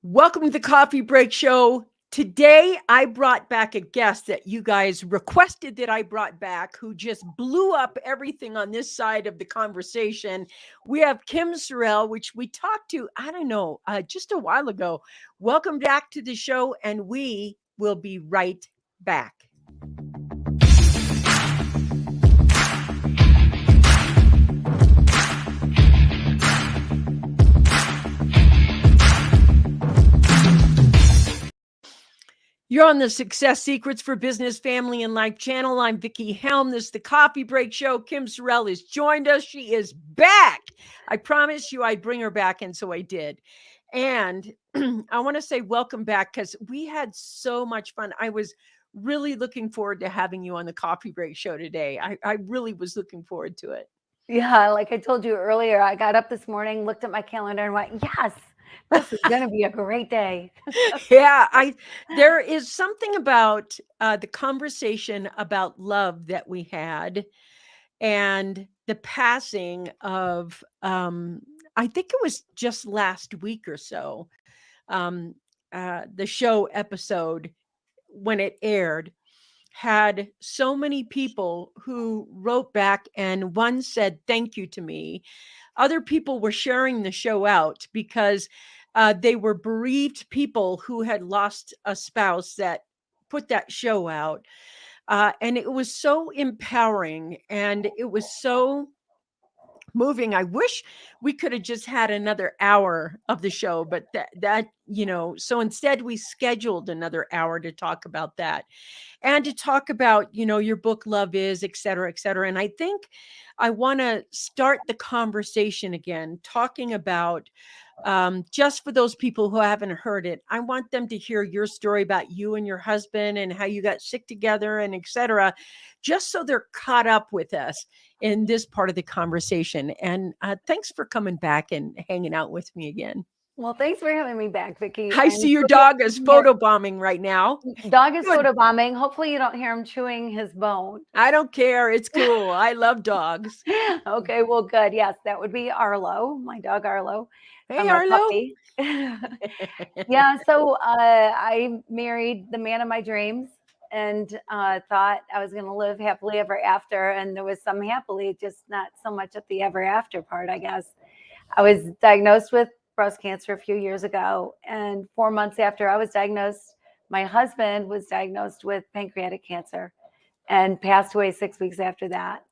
Welcome to the Coffee Break Show. Today, I brought back a guest that you guys requested that I brought back, who just blew up everything on this side of the conversation. We have Kim Sorrelle, which we talked to, I don't know, just a while ago. Welcome back to the show, and we will be right back. You're on the Success Secrets for Business, Family, and Life channel. I'm Vickie Helm. This is the Coffee Break Show. Kim Sorrelle has joined us. She is back. I promised you I'd bring her back, and so I did. And I want to say welcome back because we had so much fun. I was really looking forward to having you on the Coffee Break Show today. I really was looking forward to it. Yeah, like I told you earlier, I got up this morning, looked at my calendar and went, yes, this is going to be a great day. Yeah, there is something about the conversation about love that we had and the passing of I think it was just last week or so, the show episode when it aired had so many people who wrote back, and one said thank you to me. Other people were sharing the show out because they were bereaved people who had lost a spouse that put that show out. And it was so empowering and it was so moving. I wish we could have just had another hour of the show, but so instead we scheduled another hour to talk about that and to talk about, your book, Love Is, et cetera, et cetera. And I think I want to start the conversation again, talking about just for those people who haven't heard it, I want them to hear your story about you and your husband and how you got sick together and et cetera, just so they're caught up with us in this part of the conversation. And thanks for coming back and hanging out with me again. Well, thanks for having me back, Vickie. I I'm see your so glad dog to is be here. photobombing right now. Dog is Good. photobombing. Hopefully you don't hear him chewing his bone. I don't care. It's cool. I love dogs. Okay, well, good. Yes, that would be Arlo, my dog Arlo, Hey, my Arlo. puppy. Yeah, so I married the man of my dreams and thought I was going to live happily ever after. And there was some happily, just not so much at the ever after part, I guess. I was diagnosed with breast cancer a few years ago. And 4 months after I was diagnosed, my husband was diagnosed with pancreatic cancer and passed away 6 weeks after that.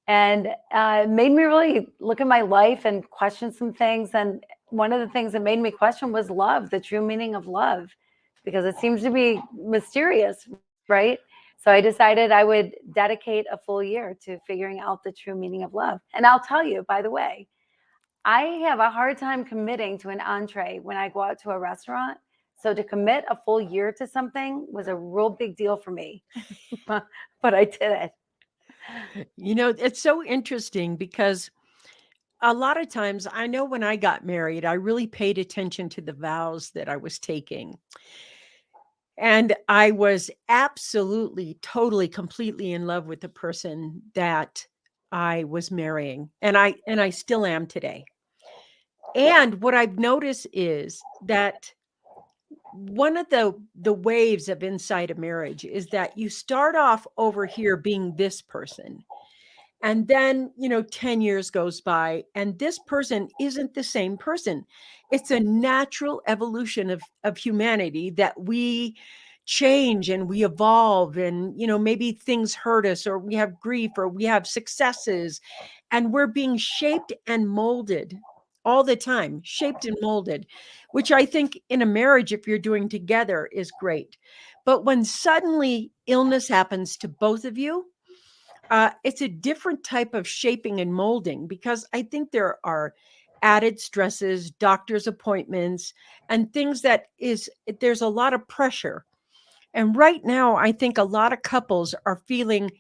And it made me really look at my life and question some things. And one of the things that made me question was love, the true meaning of love, because it seems to be mysterious, right? So I decided I would dedicate a full year to figuring out the true meaning of love. And I'll tell you, by the way, I have a hard time committing to an entree when I go out to a restaurant. So to commit a full year to something was a real big deal for me, but I did it. It's so interesting because a lot of times I know when I got married, I really paid attention to the vows that I was taking. And I was absolutely, totally, completely in love with the person that I was marrying. And I still am today. And what I've noticed is that one of the waves of inside a marriage is that you start off over here being this person. And then, 10 years goes by and this person isn't the same person. It's a natural evolution of humanity that we change and we evolve and, maybe things hurt us or we have grief or we have successes and we're being shaped and molded all the time, shaped and molded, which I think in a marriage, if you're doing together, is great. But when suddenly illness happens to both of you, it's a different type of shaping and molding because I think there are added stresses, doctor's appointments, and things there's a lot of pressure. And right now, I think a lot of couples are feeling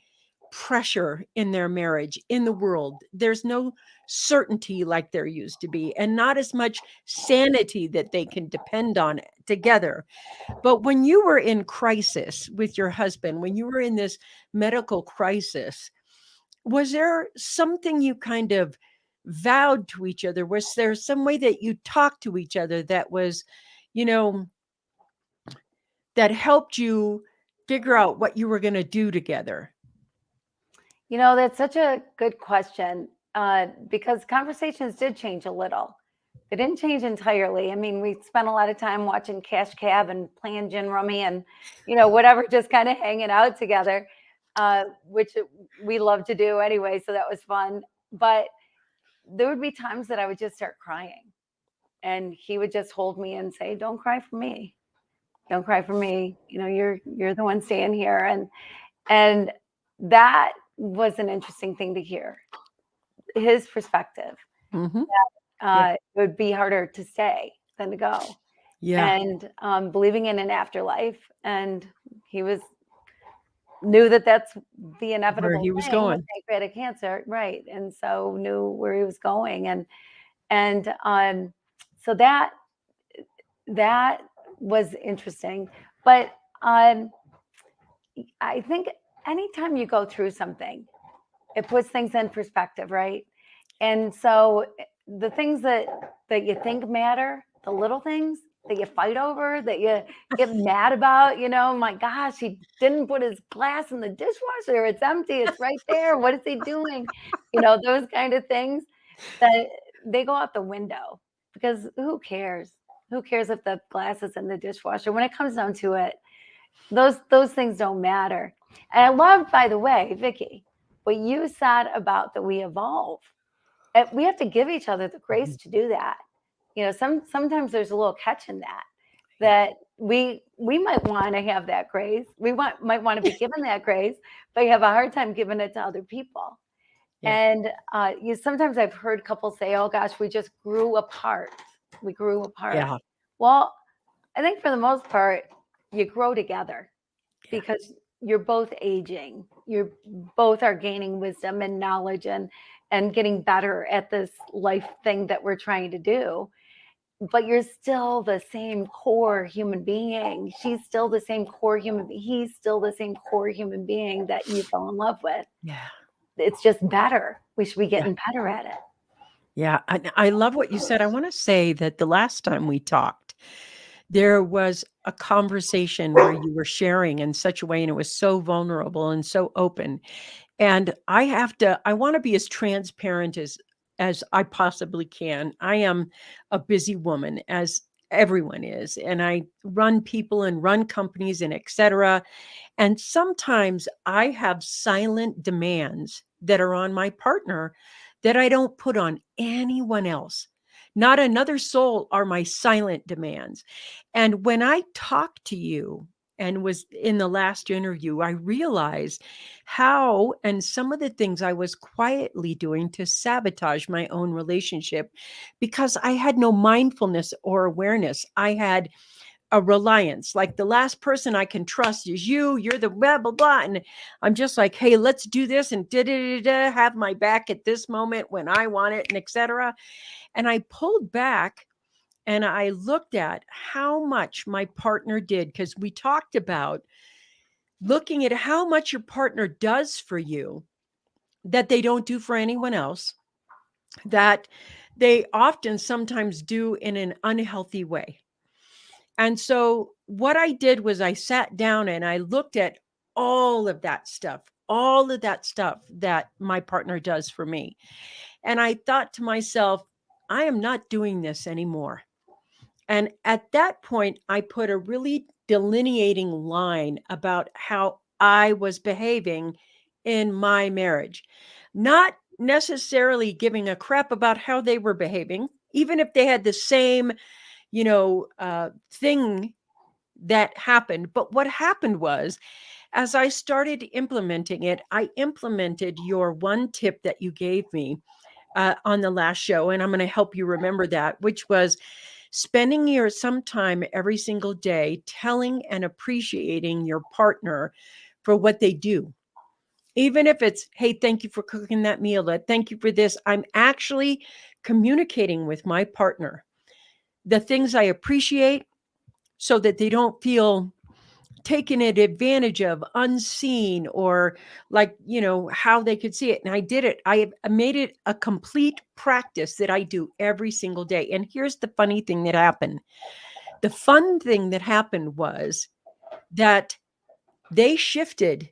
pressure in their marriage, in the world. There's no certainty like there used to be, and not as much sanity that they can depend on together. But when you were in crisis with your husband, when you were in this medical crisis, was there something you kind of vowed to each other? Was there some way that you talked to each other that was, you know, that helped you figure out what you were going to do together? That's such a good question, because conversations did change a little. They didn't change entirely. I mean, we spent a lot of time watching Cash Cab and playing gin rummy and, whatever, just kind of hanging out together, which we love to do anyway. So that was fun. But there would be times that I would just start crying, and he would just hold me and say, "Don't cry for me. Don't cry for me. You're the one staying here." And that was an interesting thing to hear, his perspective. Hmm. Yeah. It would be harder to stay than to go. Yeah. And believing in an afterlife, and he knew that that's the Where inevitable he was thing with going. pancreatic cancer, right? And so knew where he was going, and so that was interesting. But um, I think anytime you go through something, it puts things in perspective, right? And so the things that you think matter, the little things that you fight over, that you get mad about, my gosh, he didn't put his glass in the dishwasher. It's empty. It's right there. What is he doing? Those kind of things, that they go out the window, because who cares? Who cares if the glass is in the dishwasher? When it comes down to it, those things don't matter. And I love, by the way, Vickie, what you said about that we evolve. And we have to give each other the grace Mhm. to do that. Sometimes there's a little catch in that, Yeah. that we might want to have that grace. Might want to be given that grace, but you have a hard time giving it to other people. Yeah. And sometimes I've heard couples say, "Oh gosh, we just grew apart. We grew apart." Yeah. Well, I think for the most part, you grow together, Yeah. because you're both aging. You both are gaining wisdom and knowledge, and getting better at this life thing that we're trying to do. But you're still the same core human being. She's still the same core human being. He's still the same core human being that you fell in love with. Yeah. It's just better. We should be Yeah. getting better at it. Yeah. I love what you said. I want to say that the last time we talked, there was a conversation where you were sharing in such a way, and it was so vulnerable and so open. And I want to be as transparent as I possibly can. I am a busy woman, as everyone is, and I run people and run companies and etc. And sometimes I have silent demands that are on my partner that I don't put on anyone else. Not another soul are my silent demands. And when I talked to you and was in the last interview, I realized how and some of the things I was quietly doing to sabotage my own relationship because I had no mindfulness or awareness. I had a reliance. Like the last person I can trust is you. You're the blah blah blah, and I'm just like, hey, let's do this and da da da da. Have my back at this moment when I want it, and etc. And I pulled back and I looked at how much my partner did because we talked about looking at how much your partner does for you that they don't do for anyone else. That they often sometimes do in an unhealthy way. And so what I did was I sat down and I looked at all of that stuff that my partner does for me. And I thought to myself, I am not doing this anymore. And at that point, I put a really delineating line about how I was behaving in my marriage, not necessarily giving a crap about how they were behaving, even if they had the same, thing that happened. But what happened was, as I started implementing it, I implemented your one tip that you gave me on the last show. And I'm going to help you remember that, which was spending your some time every single day telling and appreciating your partner for what they do. Even if it's, hey, thank you for cooking that meal. Thank you for this. I'm actually communicating with my partner the things I appreciate so that they don't feel taken advantage of, unseen, or like, how they could see it. And I did it. I made it a complete practice that I do every single day. And here's the funny thing that happened. the fun thing that happened was that they shifted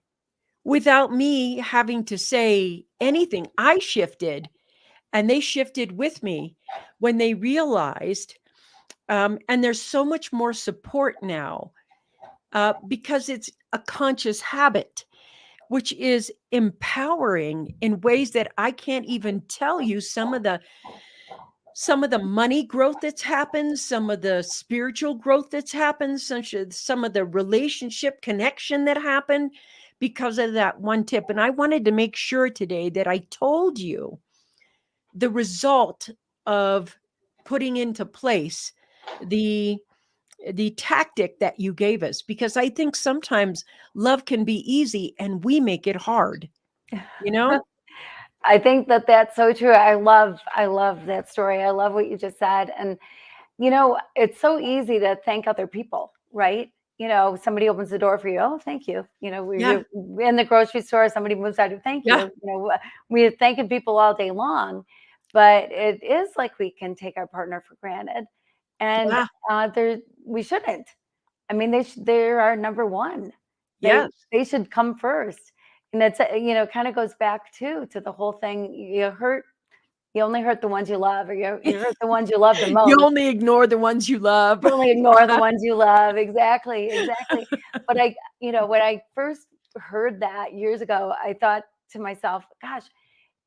without me having to say anything. I shifted and they shifted with me when they realized, and there's so much more support now because it's a conscious habit, which is empowering in ways that I can't even tell you. Some of the money growth that's happened, some of the spiritual growth that's happened, some of the relationship connection that happened because of that one tip. And I wanted to make sure today that I told you the result of putting into place the tactic that you gave us, because I think sometimes love can be easy and we make it hard, you know? I think that that's so true. I love that story. I love what you just said. And it's so easy to thank other people, right? Somebody opens the door for you. Oh, thank you. Yeah. We're in the grocery store, somebody moves out. Thank Yeah. you. We're thanking people all day long, but it is like we can take our partner for granted, and Yeah. we shouldn't. I mean, they're our number one. Yes. They should come first, and it's kind of goes back to the whole thing. You only hurt the ones you love, or you hurt the ones you love the You most. only ignore the ones you love. You only ignore the ones you love. Exactly, exactly. But when I first heard that years ago, I thought to myself, gosh,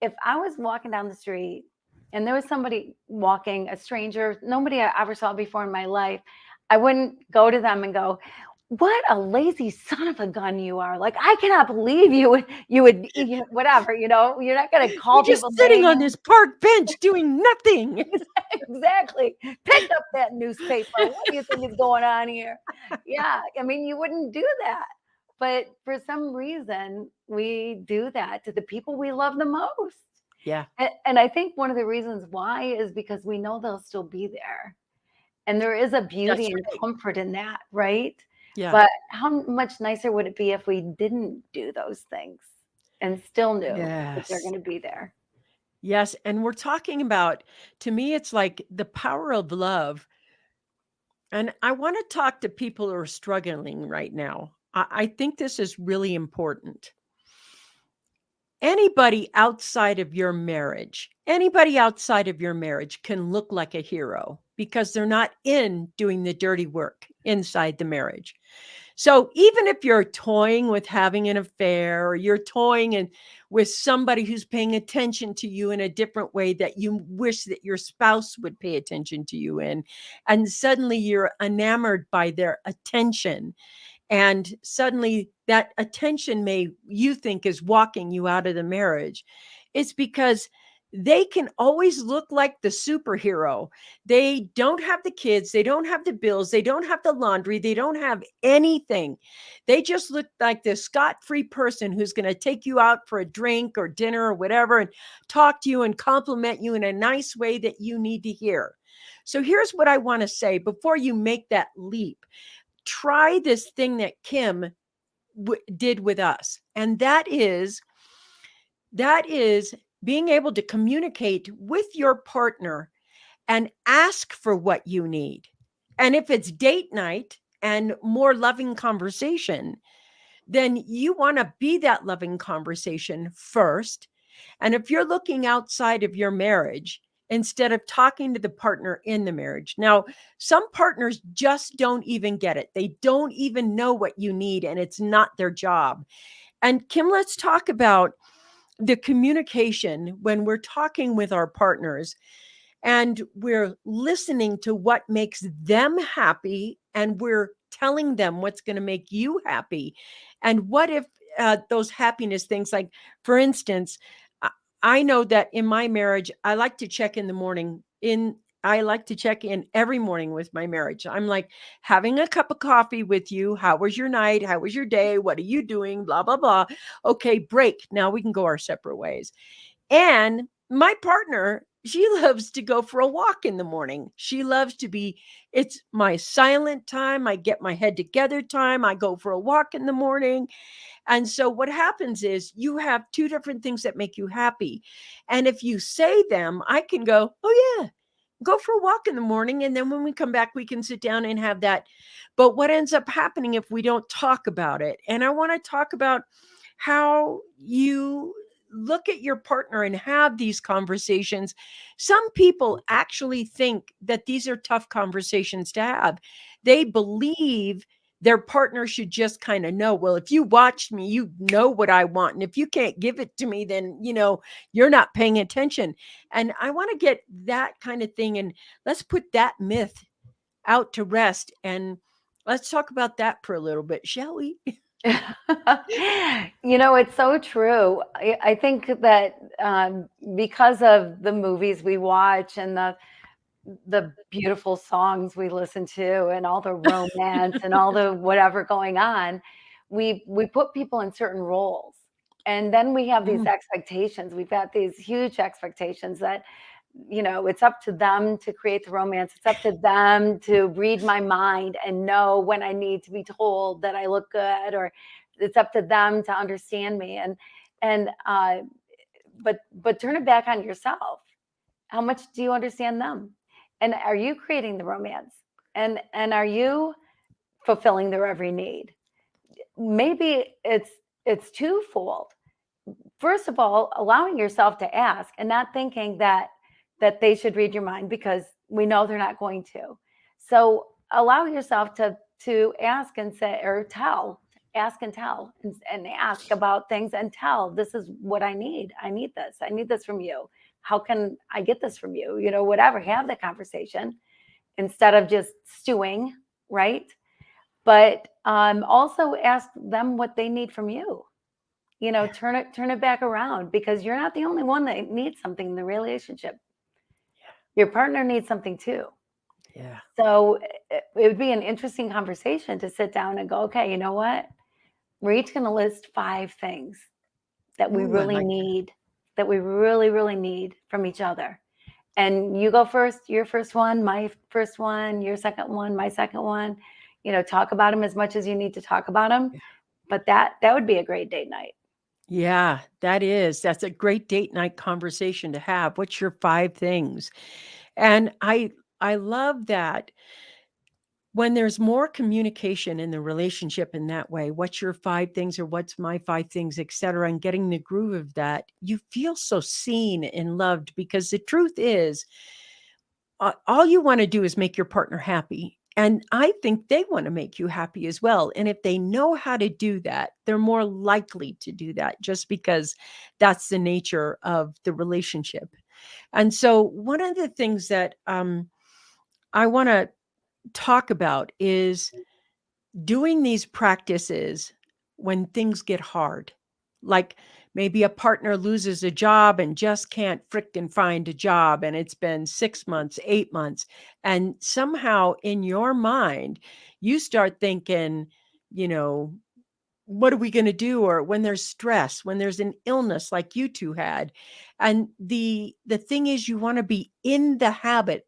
if I was walking down the street and there was somebody walking, a stranger, nobody I ever saw before in my life, I wouldn't go to them and go, "What a lazy son of a gun you are! Like, I cannot believe you would whatever. You're not going to You're call just people sitting on names." this park bench doing nothing. Exactly. Pick up that newspaper. What do you think is going on here? Yeah, I mean, you wouldn't do that. But for some reason, we do that to the people we love the most. Yeah, And I think one of the reasons why is because we know they'll still be there. And there is a beauty that's and right. comfort in that, right? Yeah. But how much nicer would it be if we didn't do those things and still knew that they're Yes. going to be there? Yes. And we're talking about, to me, it's like the power of love. And I want to talk to people who are struggling right now. I think this is really important. Anybody outside of your marriage can look like a hero because they're not in doing the dirty work inside the marriage. So even if you're toying with having an affair, or you're with somebody who's paying attention to you in a different way that you wish that your spouse would pay attention to you in, and suddenly you're enamored by their attention, and suddenly that attention you think is walking you out of the marriage, it's because they can always look like the superhero. They don't have the kids, they don't have the bills, they don't have the laundry, they don't have anything. They just look like this scot-free person who's going to take you out for a drink or dinner or whatever, and talk to you and compliment you in a nice way that you need to hear. So here's what I want to say before you make that leap. Try this thing that Kim did with us, and that is being able to communicate with your partner and ask for what you need. And if it's date night and more loving conversation, then you want to be that loving conversation first. And if you're looking outside of your marriage, instead of talking to the partner in the marriage. Now, some partners just don't even get it. They don't even know what you need, and it's not their job. And Kim, let's talk about the communication when we're talking with our partners and we're listening to what makes them happy, and we're telling them what's going to make you happy. And what if those happiness things, like, for instance, I know that in my marriage, I like to check in the morning. I like to check in every morning with my marriage. I'm like, having a cup of coffee with you. How was your night? How was your day? What are you doing? Blah, blah, blah. Okay, break. Now we can go our separate ways. And my partner, she loves to go for a walk in the morning. She loves to it's my silent time. I get my head together time. I go for a walk in the morning. And so what happens is you have two different things that make you happy. And if you say them, I can go, oh, yeah. go for a walk in the morning, and then when we come back, we can sit down and have that. But what ends up happening if we don't talk about it? And I want to talk about how you look at your partner and have these conversations. Some people actually think that these are tough conversations to have. They believe their partner should just kind of know, well, if you watched me, you know what I want. And if you can't give it to me, then, you're not paying attention. And I want to get that kind of thing. And let's put that myth out to rest. And let's talk about that for a little bit, shall we? It's so true. I think that because of the movies we watch and the beautiful songs we listen to and all the romance and all the whatever going on, we put people in certain roles. And then we have these Mm, expectations. We've got these huge expectations that, it's up to them to create the romance. It's up to them to read my mind and know when I need to be told that I look good, or it's up to them to understand me. And but turn it back on yourself. How much do you understand them? And are you creating the romance? And are you fulfilling their every need? Maybe it's twofold. First of all, allowing yourself to ask and not thinking that they should read your mind, because we know they're not going to. So allow yourself to ask and say, or tell, ask and tell, and ask about things and tell, this is what I need. I need this. I need this from you. How can I get this from you? Whatever, have the conversation instead of just stewing, right? But also ask them what they need from you. Turn it back around, because you're not the only one that needs something in the relationship. Your partner needs something too. yeah. So it would be an interesting conversation to sit down and go, okay, you know what? We're each going to list 5 things that we Ooh, I really like need, that we really, really need from each other. And you go first, your first one, my first one, your second one, my second one. Talk about them as much as you need to talk about them. that. But that would be a great date night. Yeah, that is. That's a great date night conversation to have. What's your 5 things? And I love that when there's more communication in the relationship in that way, what's your 5 things or what's my 5 things, etc., and getting the groove of that, you feel so seen and loved, because the truth is, all you want to do is make your partner happy. And I think they want to make you happy as well. And if they know how to do that, they're more likely to do that, just because that's the nature of the relationship. And so, one of the things that I want to talk about is doing these practices when things get hard. Like maybe a partner loses a job and just can't frickin' find a job, and it's been 6 months, 8 months, and somehow in your mind you start thinking, you know, what are we going to do? Or when there's stress, when there's an illness like you two had. And the thing is, you want to be in the habit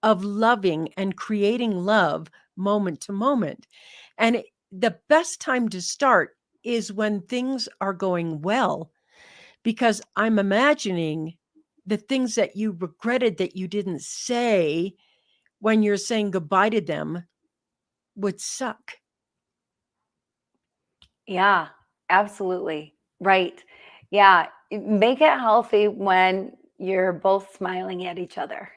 of loving and creating love moment to moment. And the best time to start is when things are going well, because I'm imagining the things that you regretted that you didn't say when you're saying goodbye to them would suck. Yeah, absolutely. Right. Yeah. Make it healthy when you're both smiling at each other.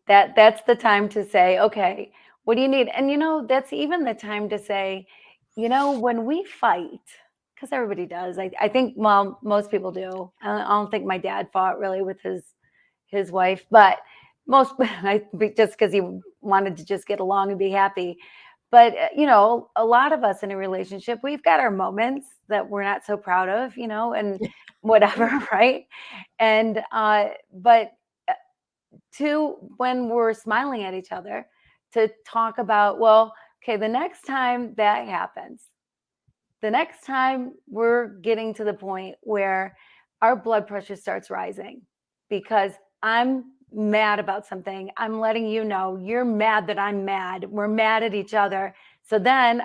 That's the time to say, okay, what do you need? And that's even the time to say, when we fight, because everybody does. I think, well, most people do. I don't think my dad fought really with his wife, but most just because he wanted to just get along and be happy. But a lot of us in a relationship, we've got our moments that we're not so proud of, and whatever, right? And but to when we're smiling at each other, to talk about, well, okay, the next time that happens, the next time we're getting to the point where our blood pressure starts rising because I'm mad about something, I'm letting you know you're mad that I'm mad. We're mad at each other. So then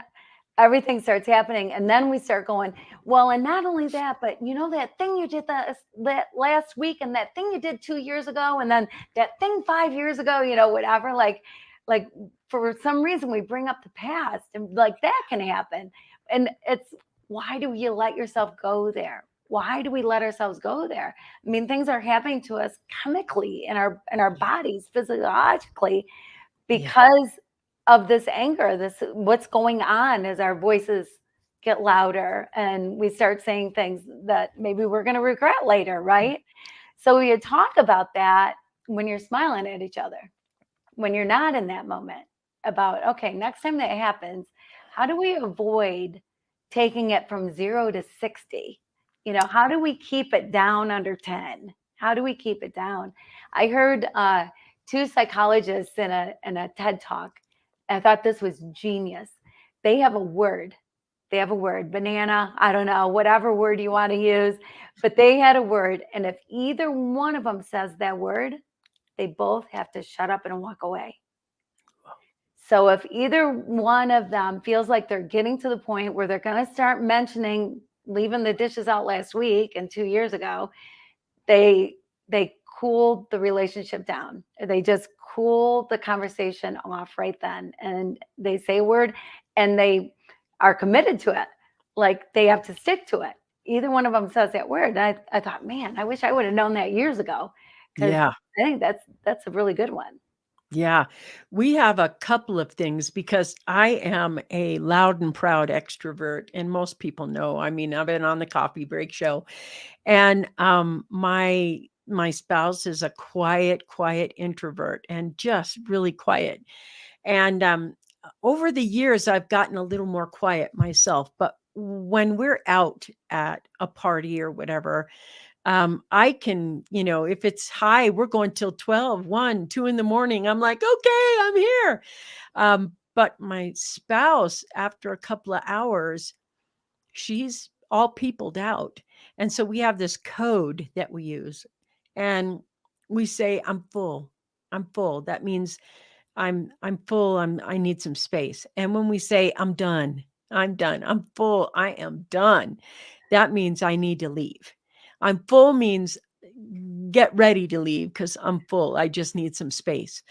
everything starts happening. And then we start going, well, and not only that, but you know, that thing you did that last week, and that thing you did 2 years ago, and then that thing 5 years ago, you know, whatever, like for some reason we bring up the past, and like that can happen. And it's, why do you let yourself go there? Why do we let ourselves go there? I mean, things are happening to us chemically in our Yeah. bodies, physiologically, Yeah. because of this anger, this what's going on as our voices get louder and we start saying things that maybe we're going to regret later, right? So we talk about that when you're smiling at each other, when you're not in that moment, about, okay, next time that happens, how do we avoid taking it from 0 to 60? You know, how do we keep it down under 10? How do we keep it down? I heard two psychologists in a TED talk. I thought this was genius. They have a word. They have a word, banana, I don't know, whatever word you want to use, but they had a word. And if either one of them says that word, they both have to shut up and walk away. So if either one of them feels like they're getting to the point where they're going to start mentioning leaving the dishes out last week and 2 years ago, they cool the relationship down. They just cool the conversation off right then, and they say a word, and they are committed to it. Like they have to stick to it. Either one of them says that word. And I thought, man, I wish I would have known that years ago, because Yeah. I think that's a really good one. Yeah. We have a couple of things because I am a loud and proud extrovert, and most people know. I mean, I've been on the coffee break show, and my spouse is a quiet introvert and just really quiet. And over the years, I've gotten a little more quiet myself. But when we're out at a party or whatever, I can, if it's high, we're going till 12, 1, 2 in the morning. I'm like, okay, I'm here. But my spouse, after a couple of hours, she's all peopled out. And so we have this code that we use. And we say, I'm full. I'm full. That means I'm full. I need some space. And when we say I'm done, I'm done. I'm full. I am done. That means I need to leave. I'm full means get ready to leave because I'm full. I just need some space.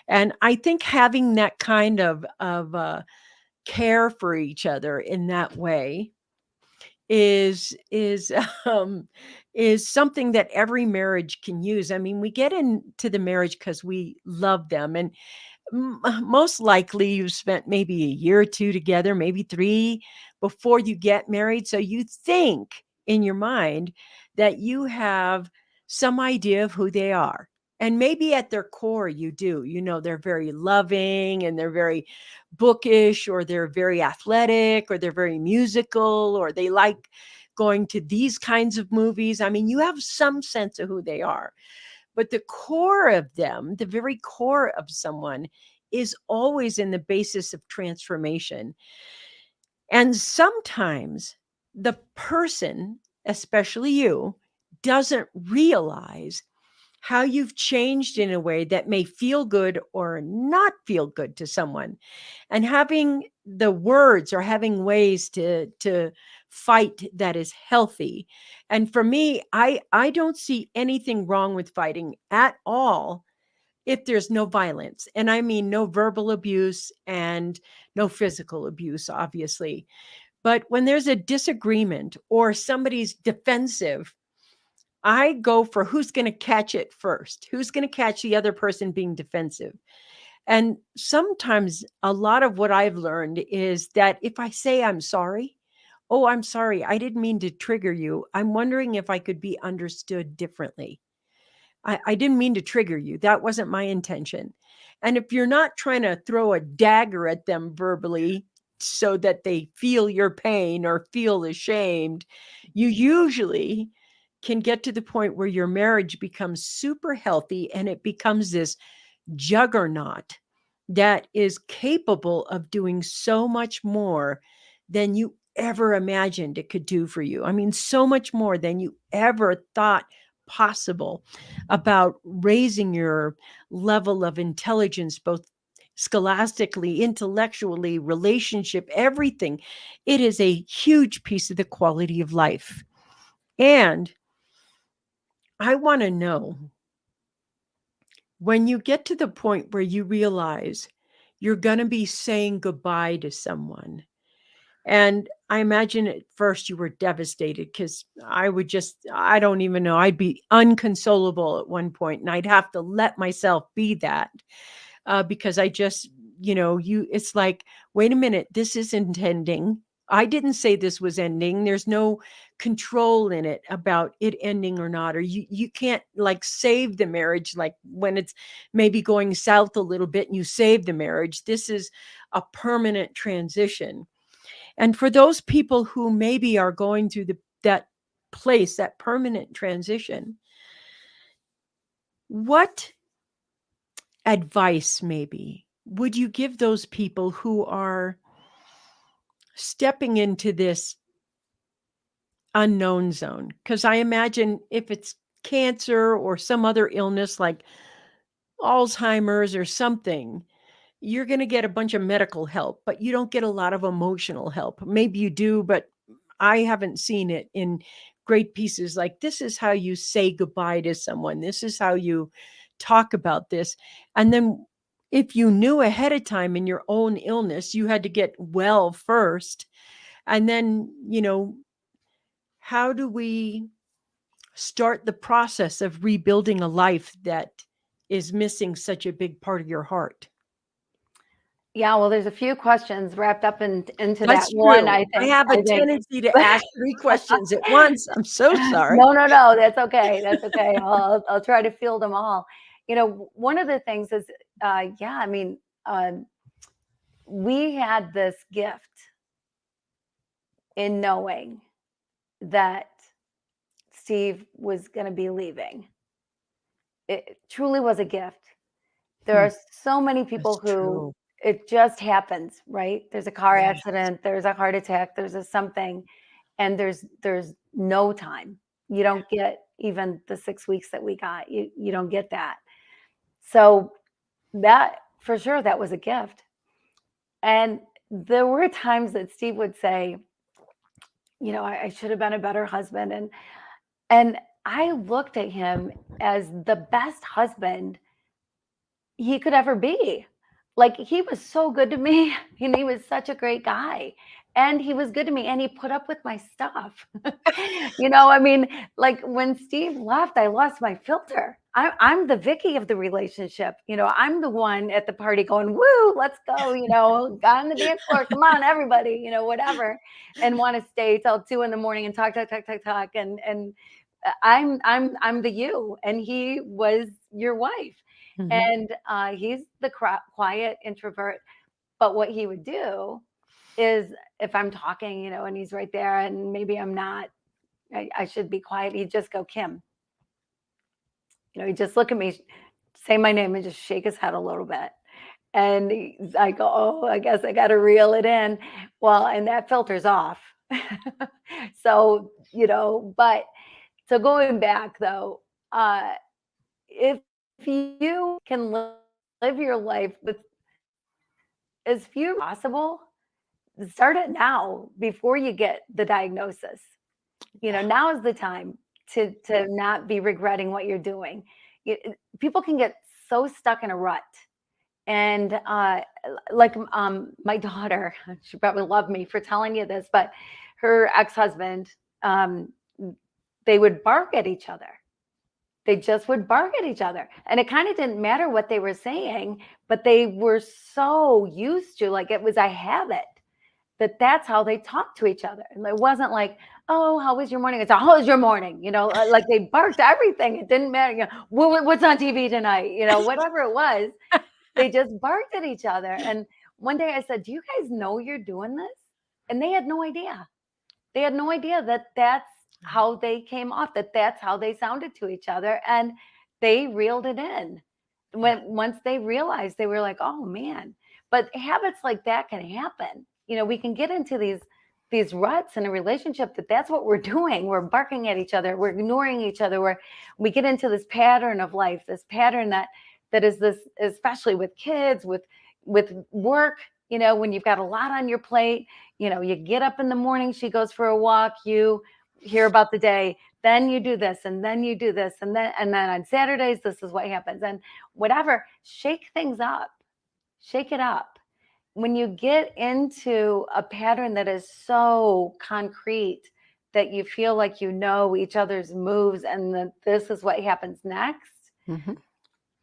And I think having that kind of care for each other in that way is is um is something that every marriage can use. I mean, we get into the marriage because we love them, and most likely you've spent maybe a year or two together, maybe 3 before you get married. So you think in your mind that you have some idea of who they are. And maybe at their core, you do. They're very loving and they're very bookish, or they're very athletic, or they're very musical, or they like going to these kinds of movies. I mean, you have some sense of who they are. But the core of them, the very core of someone, is always in the basis of transformation. And sometimes the person, especially you, doesn't realize how you've changed in a way that may feel good or not feel good to someone. And having the words or having ways to fight that is healthy. And for me, I don't see anything wrong with fighting at all if there's no violence. And I mean no verbal abuse and no physical abuse, obviously. But when there's a disagreement or somebody's defensive, I go for who's going to catch it first, who's going to catch the other person being defensive. And sometimes a lot of what I've learned is that if I say I'm sorry, oh, I'm sorry, I didn't mean to trigger you. I'm wondering if I could be understood differently. I didn't mean to trigger you. That wasn't my intention. And if you're not trying to throw a dagger at them verbally so that they feel your pain or feel ashamed, you usually can get to the point where your marriage becomes super healthy and it becomes this juggernaut that is capable of doing so much more than you ever imagined it could do for you. I mean, so much more than you ever thought possible about raising your level of intelligence, both scholastically, intellectually, relationship, everything. It is a huge piece of the quality of life. And I want to know, when you get to the point where you realize you're going to be saying goodbye to someone, and I imagine at first you were devastated, because I don't even know, I'd be unconsolable at one point, and I'd have to let myself be that, because I just, it's like, wait a minute, this isn't ending. I didn't say this was ending. There's no control in it about it ending or not. Or you can't like save the marriage, like when it's maybe going south a little bit and you save the marriage. This is a permanent transition. And for those people who maybe are going through that place, that permanent transition, what advice maybe would you give those people who are stepping into this unknown zone? Because I imagine if it's cancer or some other illness like Alzheimer's or something, you're going to get a bunch of medical help, but you don't get a lot of emotional help. Maybe you do, but I haven't seen it in great pieces. Like, this is how you say goodbye to someone. This is how you talk about this. And then if you knew ahead of time in your own illness, you had to get well first. And then, how do we start the process of rebuilding a life that is missing such a big part of your heart? Yeah, well, there's a few questions wrapped up into that That's one, true. I I think. have a tendency to ask 3 questions at once. I'm so sorry. No, that's okay. That's okay. I'll try to field them all. One of the things is, yeah, I mean, we had this gift in knowing that Steve was going to be leaving. It truly was a gift. There Hmm, are so many people that's who true. it just happens, right? There's a car Yes. accident, there's a heart attack, there's a something, and there's no time. You don't get even the 6 weeks that we got. You don't get that. So that for sure, that was a gift. And there were times that Steve would say, I should have been a better husband. And I looked at him as the best husband he could ever be. Like, he was so good to me, and he was such a great guy, and he was good to me, and he put up with my stuff. I mean, like, when Steve left, I lost my filter. I'm the Vickie of the relationship. I'm the one at the party going, woo, let's go, on the dance floor, come on, everybody, whatever, and want to stay till 2 in the morning and talk, and I'm the you, and he was your wife. Mhm. And he's the quiet introvert. But what he would do is, if I'm talking, and he's right there, and maybe I'm not, I should be quiet. He'd just go, Kim. He'd just look at me, say my name, and just shake his head a little bit. And I go, oh, I guess I got to reel it in. Well, and that filter's off. So, but so going back though, if you can live your life with as few possible, start it now before you get the diagnosis. Now is the time to not be regretting what you're doing. People can get so stuck in a rut. And like my daughter, she probably loved me for telling you this, but her ex-husband, they would bark at each other. They just would bark at each other. And it kind of didn't matter what they were saying, but they were so used to, like, it was a habit that's how they talked to each other. And it wasn't like, oh, how was your morning? It's, how was your morning? Like, they barked everything. It didn't matter. What's on TV tonight? Whatever it was, they just barked at each other. And one day I said, do you guys know you're doing this? And they had no idea. They had no idea that that's how they came off, that's how they sounded to each other. And they reeled it in. Once they realized, they were like, oh man. But habits like that can happen. We can get into these ruts in a relationship that's what we're doing. We're barking at each other. We're ignoring each other. We get into this pattern of life, this pattern that is this, especially with kids, with with work, when you've got a lot on your plate, you get up in the morning, she goes for a walk, you hear about the day, then you do this, and then you do this, and then on Saturdays, this is what happens, and whatever. Shake things up. Shake it up. When you get into a pattern that is so concrete that you feel like you know each other's moves and that this is what happens next, Mhm,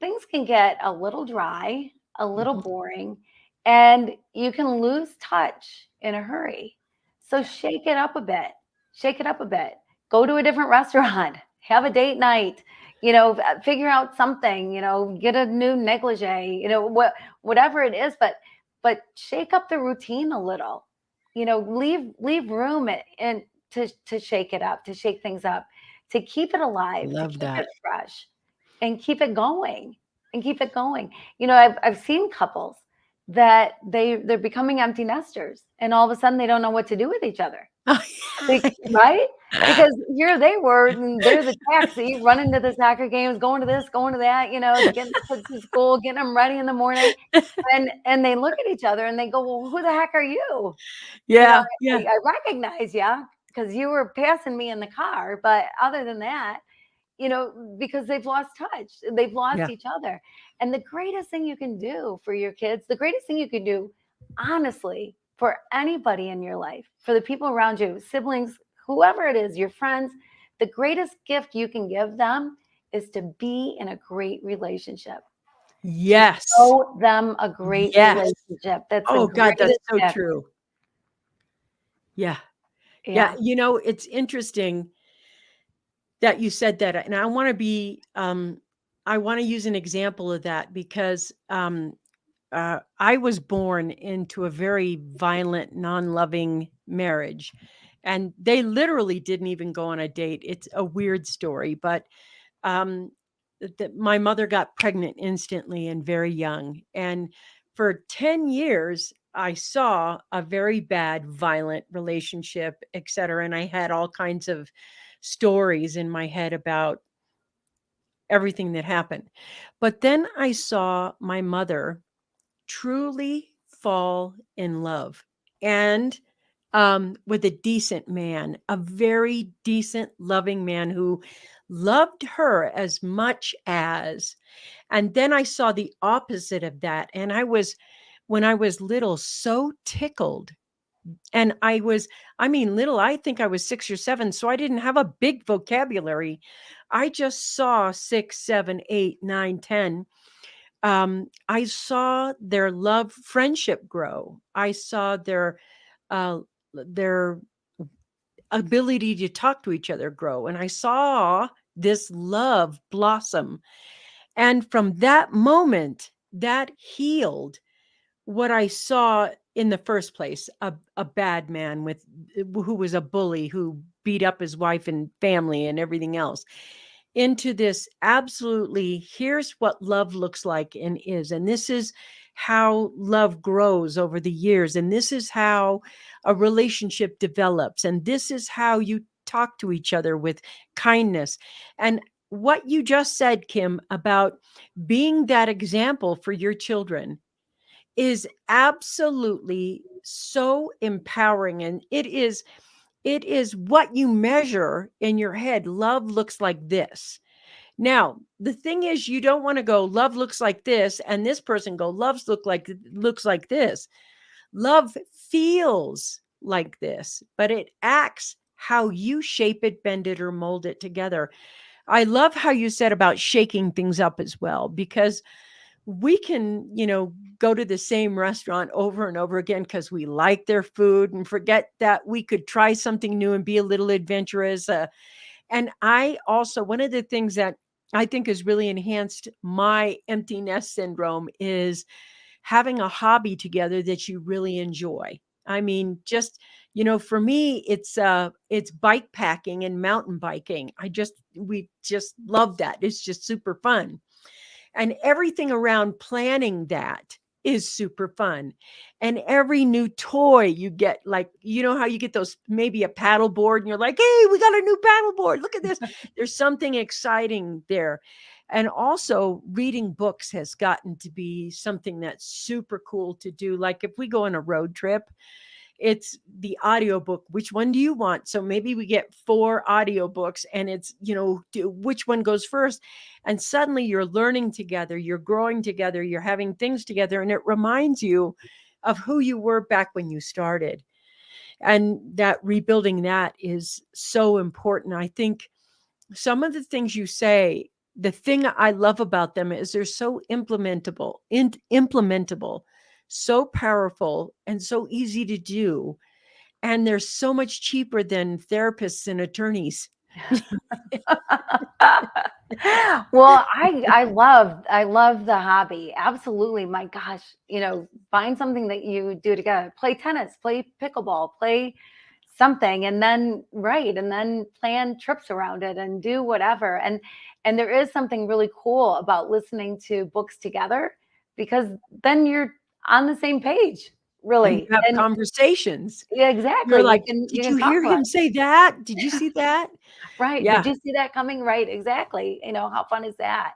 things can get a little dry, a little mhm. boring, and you can lose touch in a hurry. So shake it up a bit. Shake it up a bit. Go to a different restaurant. Have a date night. Figure out something. Get a new negligee. Whatever it is, but shake up the routine a little. Leave room and to shake it up, to shake things up, to keep it alive, to Love keep it that. fresh, and keep it going and keep it going. I've seen couples that they're becoming empty nesters, and all of a sudden they don't know what to do with each other. Right? Because here they were, and they're the taxi running to the soccer games, going to this, going to that, getting the kids to school, getting them ready in the morning. And they look at each other and they go, well, who the heck are you? Yeah, yeah, I recognize you because you were passing me in the car. But other than that, because they've lost touch, they've lost yeah. each other. And the greatest thing you can do for your kids, the greatest thing you can do, honestly, for anybody in your life, for the people around you, siblings, whoever it is, your friends, the greatest gift you can give them is to be in a great relationship, to Yes, show them a great yes. relationship. That's the Oh god, that's greatest so gift. true. Yeah, yeah. Yeah. It's interesting that you said that, and I wanna use an example of that because, I was born into a very violent, non-loving marriage, and they literally didn't even go on a date. It's a weird story, but, um, my mother got pregnant instantly and very young, and for 10 years, I saw a very bad, violent relationship, etcetera, and I had all kinds of stories in my head about everything that happened. But then I saw my mother truly fall in love, and with a decent man, a very decent, loving man who loved her as much as. And then I saw the opposite of that. And when I was little, so tickled. And I mean, little, I think I was 6 or 7. So I didn't have a big vocabulary. I just saw 6, 7, 8, 9, 10. I saw their love, friendship grow. I saw their ability to talk to each other grow, and I saw this love blossom. And from that moment, that healed what I saw in the first place, a bad man who was a bully, who beat up his wife and family and everything else, into this absolutely, here's what love looks like and is. And this is how love grows over the years. And this is how a relationship develops. And this is how you talk to each other with kindness. And what you just said, Kim, about being that example for your children is absolutely so empowering. And it is what you measure in your head. Love looks like this. Now, the thing is, you don't want to go, love looks like this, and this person go, looks like this. Love feels like this, but it acts how you shape it, bend it, or mold it together. I love how you said about shaking things up as well, because we can, go to the same restaurant over and over again because we like their food and forget that we could try something new and be a little adventurous. And I also, one of the things that I think has really enhanced my empty nest syndrome is having a hobby together that you really enjoy. I mean, just, for me, it's bike packing and mountain biking. We just love that. It's just super fun. And everything around planning that is super fun. And every new toy you get, like, how you get those, maybe a paddle board, and you're like, hey, we got a new paddle board. Look at this. There's something exciting there. And also reading books has gotten to be something that's super cool to do. Like if we go on a road trip, it's the audiobook. Which one do you want? So maybe we get 4 audiobooks and it's, which one goes first? And suddenly you're learning together, you're growing together, you're having things together, and it reminds you of who you were back when you started. And that rebuilding that is so important. I think some of the things you say, the thing I love about them is they're so implementable, so powerful, and so easy to do. And they're so much cheaper than therapists and attorneys. Well, I love the hobby. Absolutely. My gosh, find something that you do together. Play tennis, play pickleball, play something, and then and then plan trips around it and do whatever. And there is something really cool about listening to books together, because then you're on the same page, And you really. have And conversations. yeah, You're exactly. You like, can you did can you talk hear about him say that? Did you see that? right. Did Yeah. you see that coming? Right, exactly. How fun is that?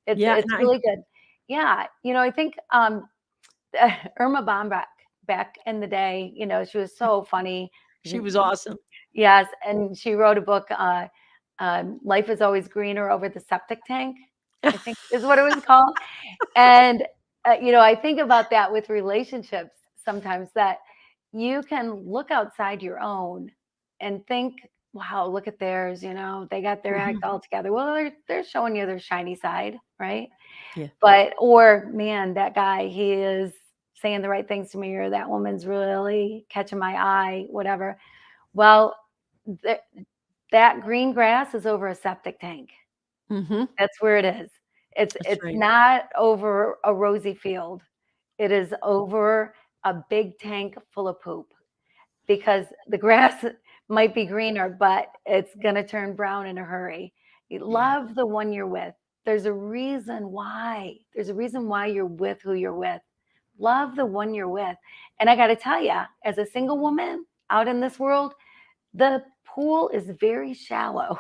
It's Yeah. it's really good. Yeah, I think Irma Bombach back in the day, she was so funny. She was awesome. Yes, and she wrote a book, Life is Always Greener Over the Septic Tank, I think is what it was called. And I think about that with relationships sometimes, that you can look outside your own and think, wow, look at theirs, they got their act Mhm. all together. Well, they're showing you their shiny side, right? Yeah. But, or man, that guy, he is saying the right things to me, or that woman's really catching my eye, whatever. Well, th- that green grass is over a septic tank. Mhm. That's where it is. It's That's it's right. not over a rosy field. It is over a big tank full of poop, because the grass might be greener, but it's going to turn brown in a hurry. You Yeah. love the one you're with. There's a reason why. There's a reason why you're with who you're with. Love the one you're with. And I got to tell you, as a single woman out in this world, the pool is very shallow.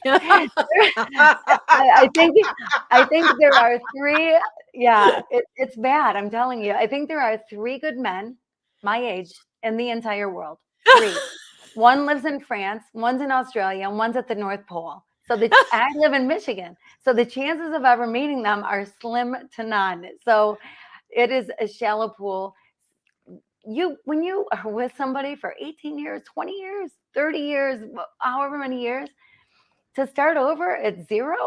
I think there are three. Yeah, it's bad. I'm telling you. I think there are three good men my age in the entire world. Three. One lives in France, one's in Australia, and one's at the North Pole. So I live in Michigan. So the chances of ever meeting them are slim to none. So it is a shallow pool. When you are with somebody for 18 years, 20 years, 30 years, however many years, to start over at zero,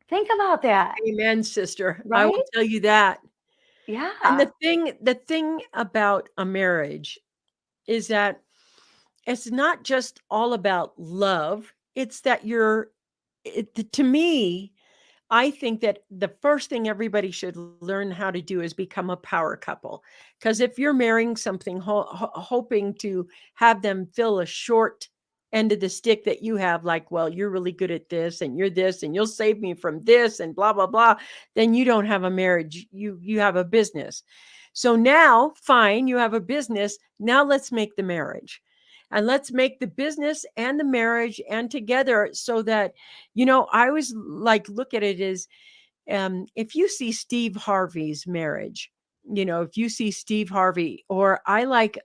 think about that, Amen, sister. I will right? tell you that. And Yeah. the thing about a marriage is that it's not just all about love. It's that to me, I think that the first thing everybody should learn how to do is become a power couple. Because if you're marrying something hoping to have them fill a short end of the stick that you have, like, well, you're really good at this and you'll save me from this and blah blah blah, then you don't have a marriage. You have a business. So now, fine, you have a business. Now let's make the marriage. And let's make the business and the marriage and together so that I always like look at it as if you see Steve Harvey's marriage, if you see Steve Harvey, or I like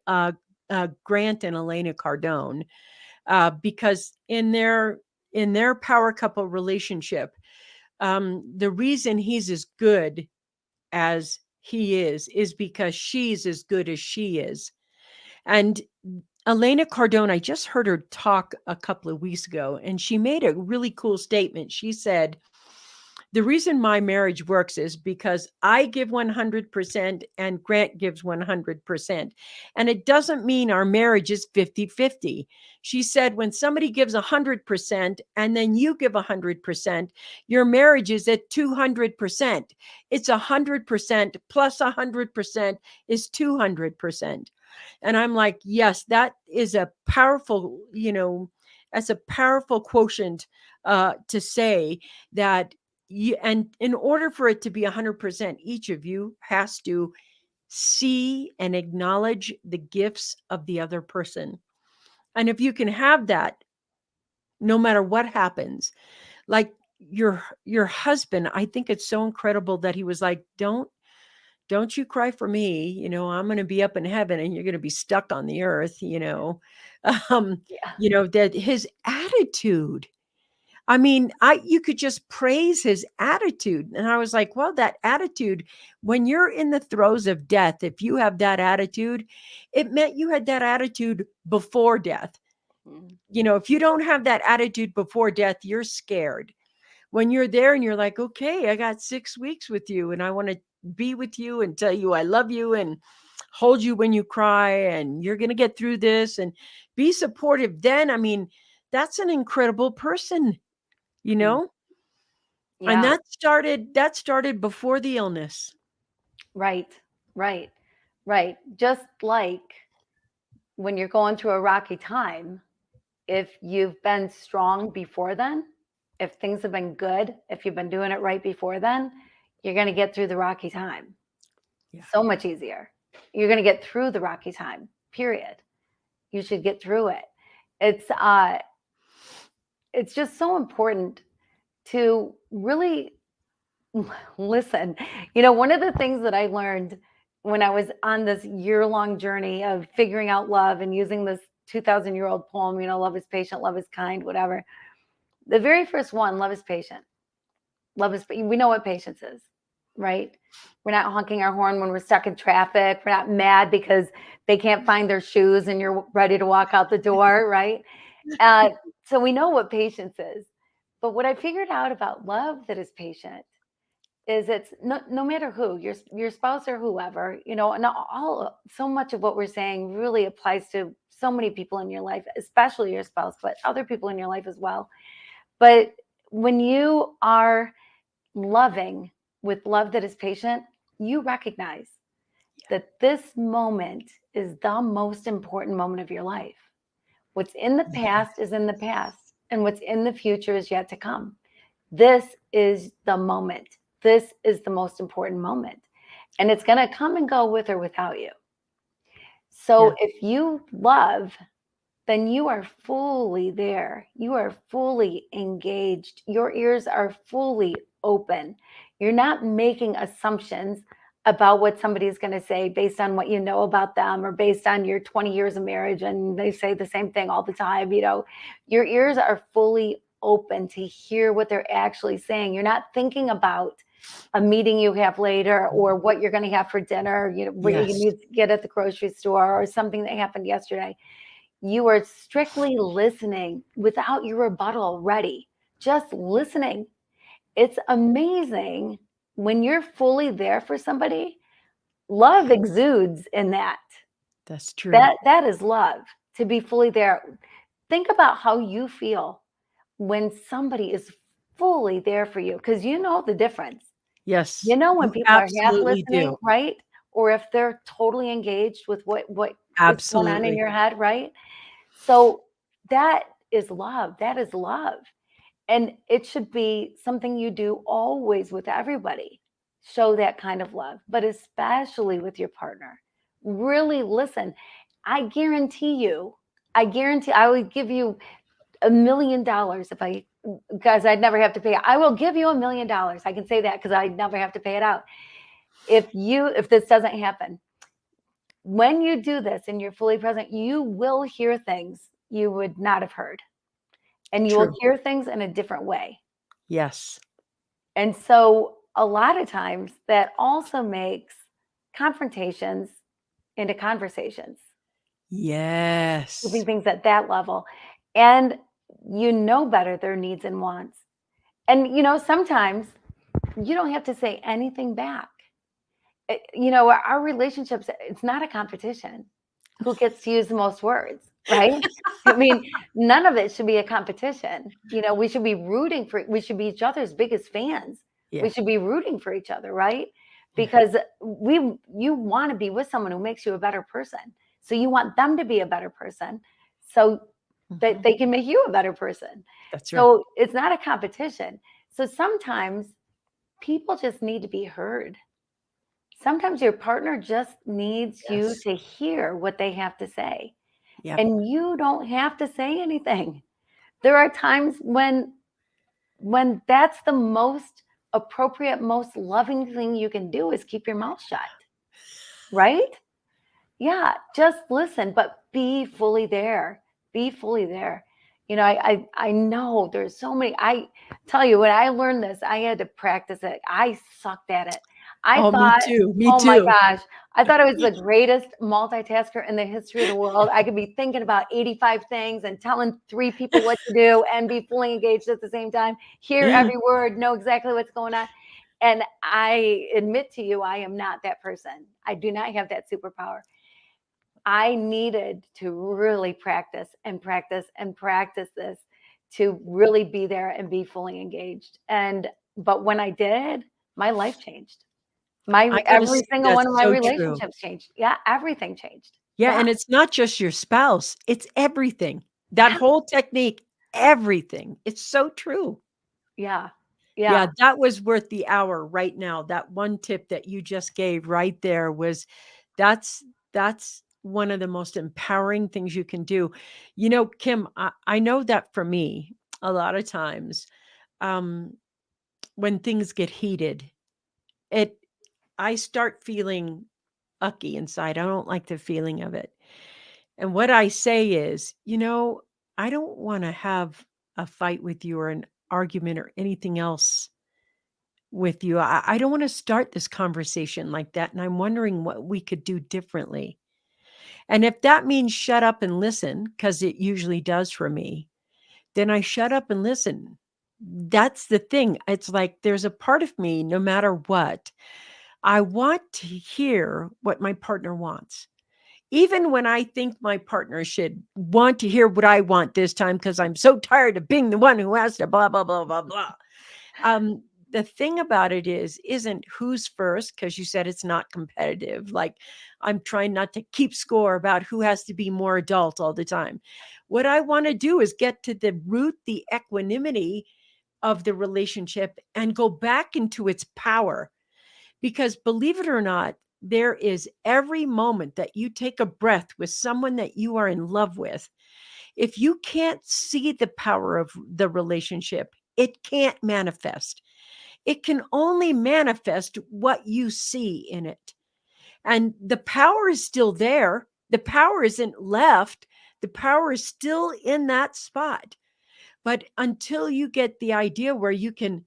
Grant and Elena Cardone, because in their power couple relationship, the reason he's as good as he is because she's as good as she is. And Elena Cardone, I just heard her talk a couple of weeks ago, and she made a really cool statement. She said, the reason my marriage works is because I give 100% and Grant gives 100%. And it doesn't mean our marriage is 50-50. She said, when somebody gives 100% and then you give 100%, your marriage is at 200%. It's 100% plus 100% is 200%. And I'm like, yes, that is a powerful, that's a powerful quotient to say that and in order for it to be 100%, each of you has to see and acknowledge the gifts of the other person. And if you can have that, no matter what happens, like your husband, I think it's so incredible that he was like, don't you cry for me, I'm going to be up in heaven and you're going to be stuck on the earth. um Yeah. that his attitude, I mean, you could just praise his attitude. And I was like, well, that attitude, when you're in the throes of death, if you have that attitude, it meant you had that attitude before death. Mm. If you don't have that attitude before death, you're scared. When you're there and you're like, okay, I got 6 weeks with you and I want to be with you and tell you I love you and hold you when you cry and you're going to get through this and be supportive. Then, I mean, that's an incredible person, you Mm. know? And Yeah. that started before the illness. Right. Right. Right. Just like when you're going through a rocky time, if you've been strong before then, if things have been good, if you've been doing it right before then, you're going to get through the rocky time Yeah. so much easier. You're going to get through the rocky time, period. You should get through it. It's uh it's just so important to really listen. One of the things that I learned when I was on this year-long journey of figuring out love and using this 2,000-year-old poem, love is patient, love is kind, whatever. The very first one, love is patient. We know what patience is, right? We're not honking our horn when we're stuck in traffic. We're not mad because they can't find their shoes and you're ready to walk out the door, right? Uh, so we know what patience is. But what I figured out about love that is patient is it's no matter who, your spouse or whoever, and all so much of what we're saying really applies to so many people in your life, especially your spouse, but other people in your life as well. But when you are loving with love that is patient, you recognize that this moment is the most important moment of your life. What's in the Yeah. past is in the past, and what's in the future is yet to come. This is the moment. This is the most important moment. And it's going to come and go with or without you. So Yeah. if you love, then you are fully there. You are fully engaged. Your ears are fully open. You're not making assumptions about what somebody is going to say based on what you know about them or based on your 20 years of marriage and they say the same thing all the time. Your ears are fully open to hear what they're actually saying. You're not thinking about a meeting you have later or what you're going to have for dinner, what you Yes. need to get at the grocery store or something that happened yesterday. You are strictly listening without your rebuttal ready, just listening. It's amazing when you're fully there for somebody. Love exudes in that. That's true. That is love, to be fully there. Think about how you feel when somebody is fully there for you, because you know the difference. Yes. When You people are half absolutely listening, do. right? Or if they're totally engaged with what is going on in Absolutely. your head, right? So that is love. That is love. And it should be something you do always with everybody. Show that kind of love, but especially with your partner. Really listen. I guarantee I would give you $1 million because I'd never have to pay. I will give you $1 million. I can say that because I'd never have to pay it out. If this doesn't happen, when you do this and you're fully present, you will hear things you would not have heard, and you will True. hear things in a different way. Yes. And so a lot of times that also makes confrontations into conversations, keeping Yes. things at that level. And you know better their needs and wants. And sometimes you don't have to say anything back. Our relationships, it's not a competition. Who gets to use the most words, right? I mean, none of it should be a competition. We should be we should be each other's biggest fans. We Yeah. should be rooting for each other, right? Yeah. Because you want to be with someone who makes you a better person. So you want them to be a better person so that Mhm. they can make you a better person. That's right. So it's not a competition. So sometimes people just need to be heard. Sometimes your partner just needs you Yes. to hear what they have to say, Yep. and you don't have to say anything. There are times when when that's the most appropriate, most loving thing you can do is keep your mouth shut, right? Yeah, just listen, but be fully there. Be fully there. I know there's so many. I tell you, when I learned this, I had to practice it. I sucked at it. I Oh, me thought, too, me oh my too. gosh, I thought I was the greatest multitasker in the history of the world. I could be thinking about 85 things and telling 3 people what to do and be fully engaged at the same time, hear every word, know exactly what's going on. And I admit to you, I am not that person. I do not have that superpower. I needed to really practice and practice and practice this to really be there and be fully engaged. But when I did, my life changed. I gotta Every say single one that's of my so true. relationships changed. Yeah, everything changed. Yeah, Yeah, and it's not just your spouse, it's everything. That yeah, whole technique, everything. It's so true. yeah, Yeah, yeah. that was worth the hour right now. That one tip that you just gave right there was that's that's one of the most empowering things you can do. Kim, I know that for me, a lot of times, um, when things get heated, it I start feeling ucky inside. I don't like the feeling of it. And what I say is, I don't want to have a fight with you or an argument or anything else with you. I don't want to start this conversation like that. And I'm wondering what we could do differently. And if that means shut up and listen, because it usually does for me, then I shut up and listen. That's the thing. It's like there's a part of me, no matter what, I want to hear what my partner wants. Even when I think my partner should want to hear what I want this time because I'm so tired of being the one who has to blah, blah, blah, blah, blah. Um, the thing about it isn't who's first, because you said it's not competitive. Like I'm trying not to keep score about who has to be more adult all the time. What I want to do is get to the root, the equanimity of the relationship and go back into its power. Because believe it or not, there is every moment that you take a breath with someone that you are in love with. If you can't see the power of the relationship, it can't manifest. It can only manifest what you see in it. And the power is still there. The power isn't left. The power is still in that spot. But until you get the idea where you can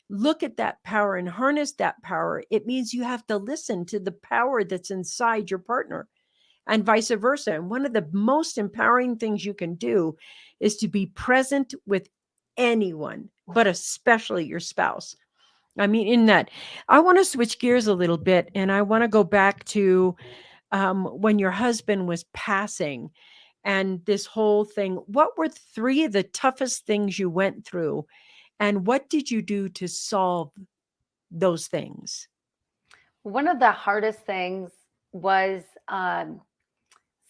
look at that power and harness that power, it means you have to listen to the power that's inside your partner and vice versa. And one of the most empowering things you can do is to be present with anyone, but especially your spouse. I mean, in that, I want to switch gears a little bit and I want to go back to when your husband was passing and this whole thing. What were 3 of the toughest things you went through? And what did you do to solve those things? One of the hardest things was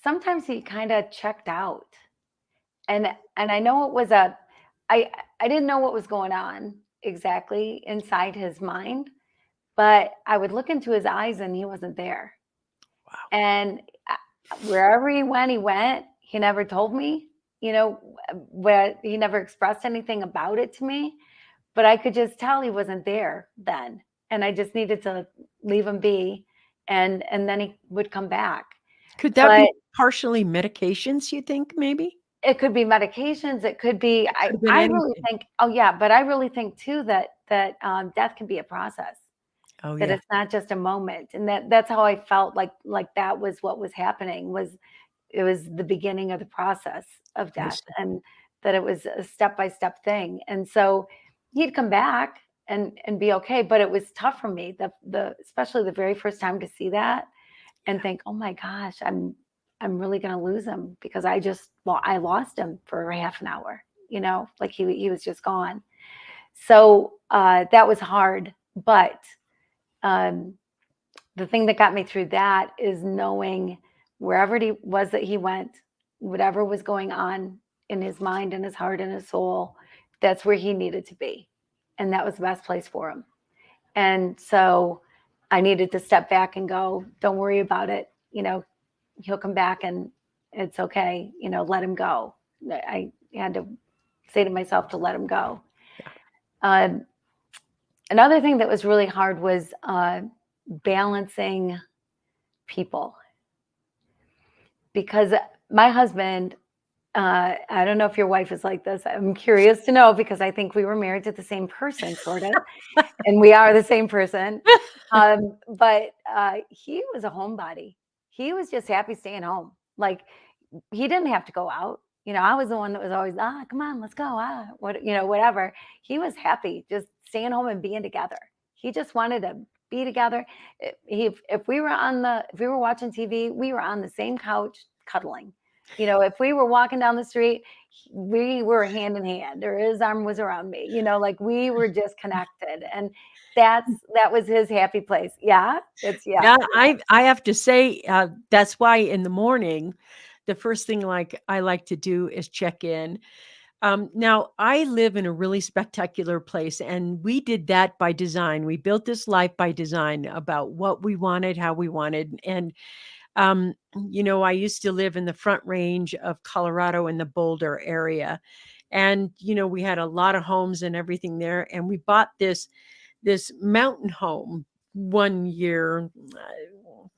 sometimes he kind of checked out, and I know it was I I didn't know what was going on exactly inside his mind, but I would look into his eyes and he wasn't there. Wow. And wherever he went. He never told me, where he never expressed anything about it to me, but I could just tell he wasn't there then. And I just needed to leave him be. And then he would come back. Could that be But partially medications, you think maybe? it could be medications. It could be, It could have been I really anything. think, oh yeah, but I really think too that death can be a process, Oh, that yeah. it's not just a moment. And that's how I felt like that was what was happening, was it was the beginning of the process of I death, see. and that it was a step by step thing. And so he'd come back and be okay, but it was tough for me, the especially the very first time, to see that and think, oh my gosh, I'm really going to lose him, because I lost him for half an hour, like he was just gone. So that was hard, but um, the thing that got me through that is knowing wherever he was that he went, whatever was going on in his mind and his heart and his soul, that's where he needed to be. And that was the best place for him. And so I needed to step back and go, don't worry about it. He'll come back and it's okay. Let him go. I had to say to myself to let him go. Yeah. Um, Another thing that was really hard was balancing people, because my husband, I don't know if your wife is like this. I'm curious to know, because I think we were married to the same person, sort of, and we are the same person. But he was a homebody. He was just happy staying home. Like, he didn't have to go out. I was the one that was always, come on, let's go. Whatever. He was happy just staying home and being together. He just wanted to be together. If we were watching TV, we were on the same couch cuddling. If we were walking down the street, we were hand in hand, or his arm was around me. Like, we were just connected, and that was his happy place. Yeah, Yeah, I have to say, that's why in the morning, the first thing I like to do is check in. Now, I live in a really spectacular place, and we did that by design. We built this life by design about what we wanted, how we wanted. And, I used to live in the Front Range of Colorado in the Boulder area. And, we had a lot of homes and everything there. And we bought this mountain home one year,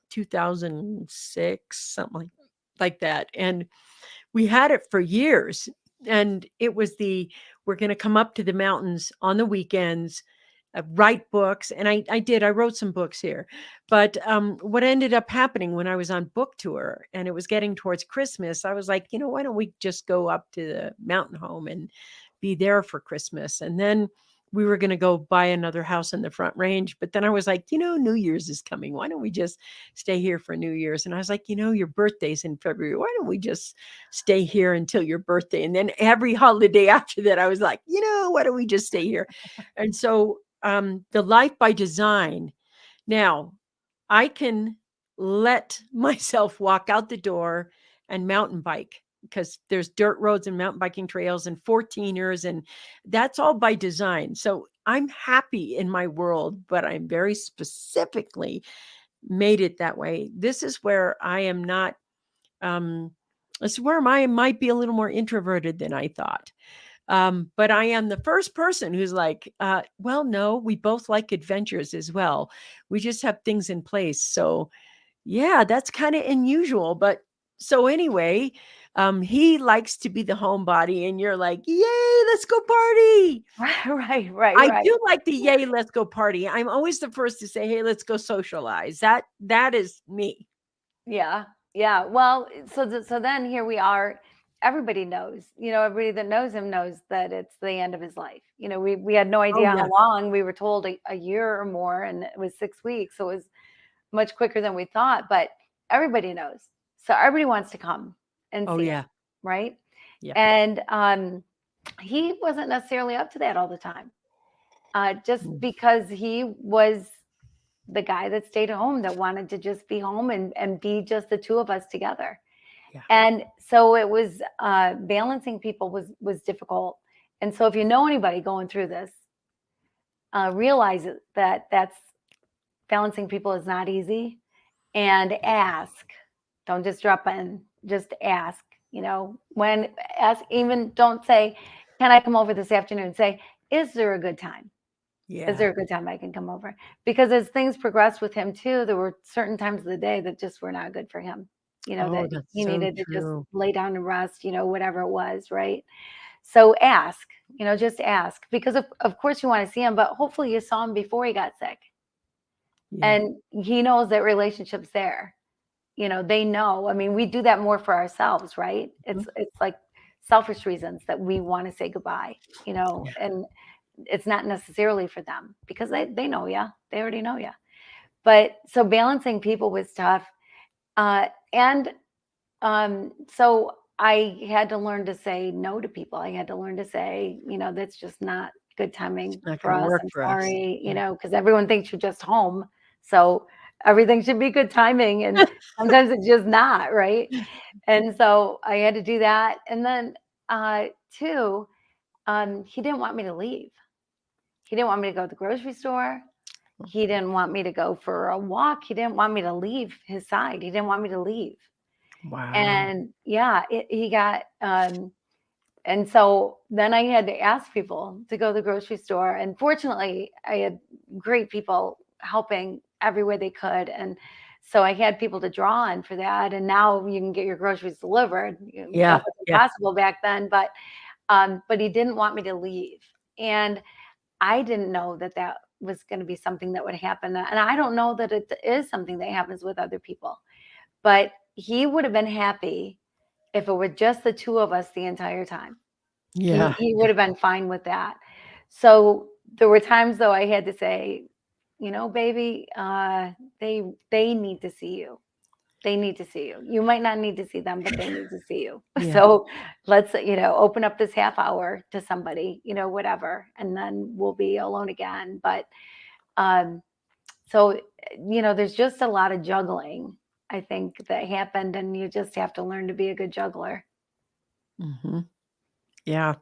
2006, something like that. And we had it for years. And it was we're going to come up to the mountains on the weekends, write books. And I wrote some books here. But what ended up happening when I was on book tour and it was getting towards Christmas, I was like, why don't we just go up to the mountain home and be there for Christmas? And then we were going to go buy another house in the Front Range. But then I was like, New Year's is coming. Why don't we just stay here for New Year's? And I was like, your birthday's in February. Why don't we just stay here until your birthday? And then every holiday after that, I was like, why don't we just stay here? And so the life by design. Now, I can let myself walk out the door and mountain bike, because there's dirt roads and mountain biking trails and 14ers, and that's all by design. So I'm happy in my world, but I'm very specifically made it that way. This is where I am not, this is where I might be a little more introverted than I thought. But I am the first person who's like, well, no, we both like adventures as well. We just have things in place. So yeah, that's kind of unusual. But so anyway, he likes to be the homebody, and you're like, yay, let's go party. I Right. do like the yay, let's go party. I'm always the first to say, hey, let's go socialize. That is me. Yeah. Yeah. Well, so then here we are. Everybody knows, everybody that knows him knows that it's the end of his life. We had no Oh idea how yeah. long. We were told a year or more, and it was 6 weeks. So it was much quicker than we thought, but everybody knows. So everybody wants to come and Oh see him, yeah. right? Yeah. And he wasn't necessarily up to that all the time, just Mm. because he was the guy that stayed home, that wanted to just be home and be just the two of us together. Yeah. And so it was, balancing people was difficult. And so if you know anybody going through this, realize that that's balancing people is not easy. And ask, don't just drop in, just ask. When ask, even don't say, can I come over this afternoon? Say, is there a good time? Is Yeah. there a good time I can come over? Because as things progressed with him too, there were certain times of the day that just were not good for him. Oh, That that's he so needed to just true. lay down and rest, whatever it was, right? So ask, just ask, because of course you want to see him, but hopefully you saw him before he got sick. Yeah. And he knows that relationship's there. They know. I mean, we do that more for ourselves, right? Mhm. It's like selfish reasons that we want to say goodbye, Yeah. and it's not necessarily for them, because they know you. They already know you. But so balancing people was tough. And so I had to learn to say no to people. I had to learn to say, that's just not good It's timing not for going to us. work I'm for us. sorry, Yeah. because everyone thinks you're just home. So everything should be good timing. And sometimes it's just not, right? And so I had to do that. And then, two, he didn't want me to leave. He didn't want me to go to the grocery store. He didn't want me to go for a walk. He didn't want me to leave his side. He didn't want me to leave. Wow. And yeah, he got, And so then I had to ask people to go to the grocery store. And fortunately, I had great people helping every way they could. And so I had people to draw on for that. And now you can get your groceries delivered. That Yeah. wasn't Yeah. possible back then, but he didn't want me to leave. And I didn't know that that was going to be something that would happen. And I don't know that it is something that happens with other people, but he would have been happy if it were just the two of us the entire time. He Yeah. he would have been fine with that. So there were times though I had to say, baby, they need to see you. They need to see you. You might not need to see them, but they need to see you. Yeah. So let's, open up this half hour to somebody, whatever, and then we'll be alone again. But um, so there's just a lot of juggling, I think, that happened, and you just have to learn to be a good juggler. Hmm. Yeah.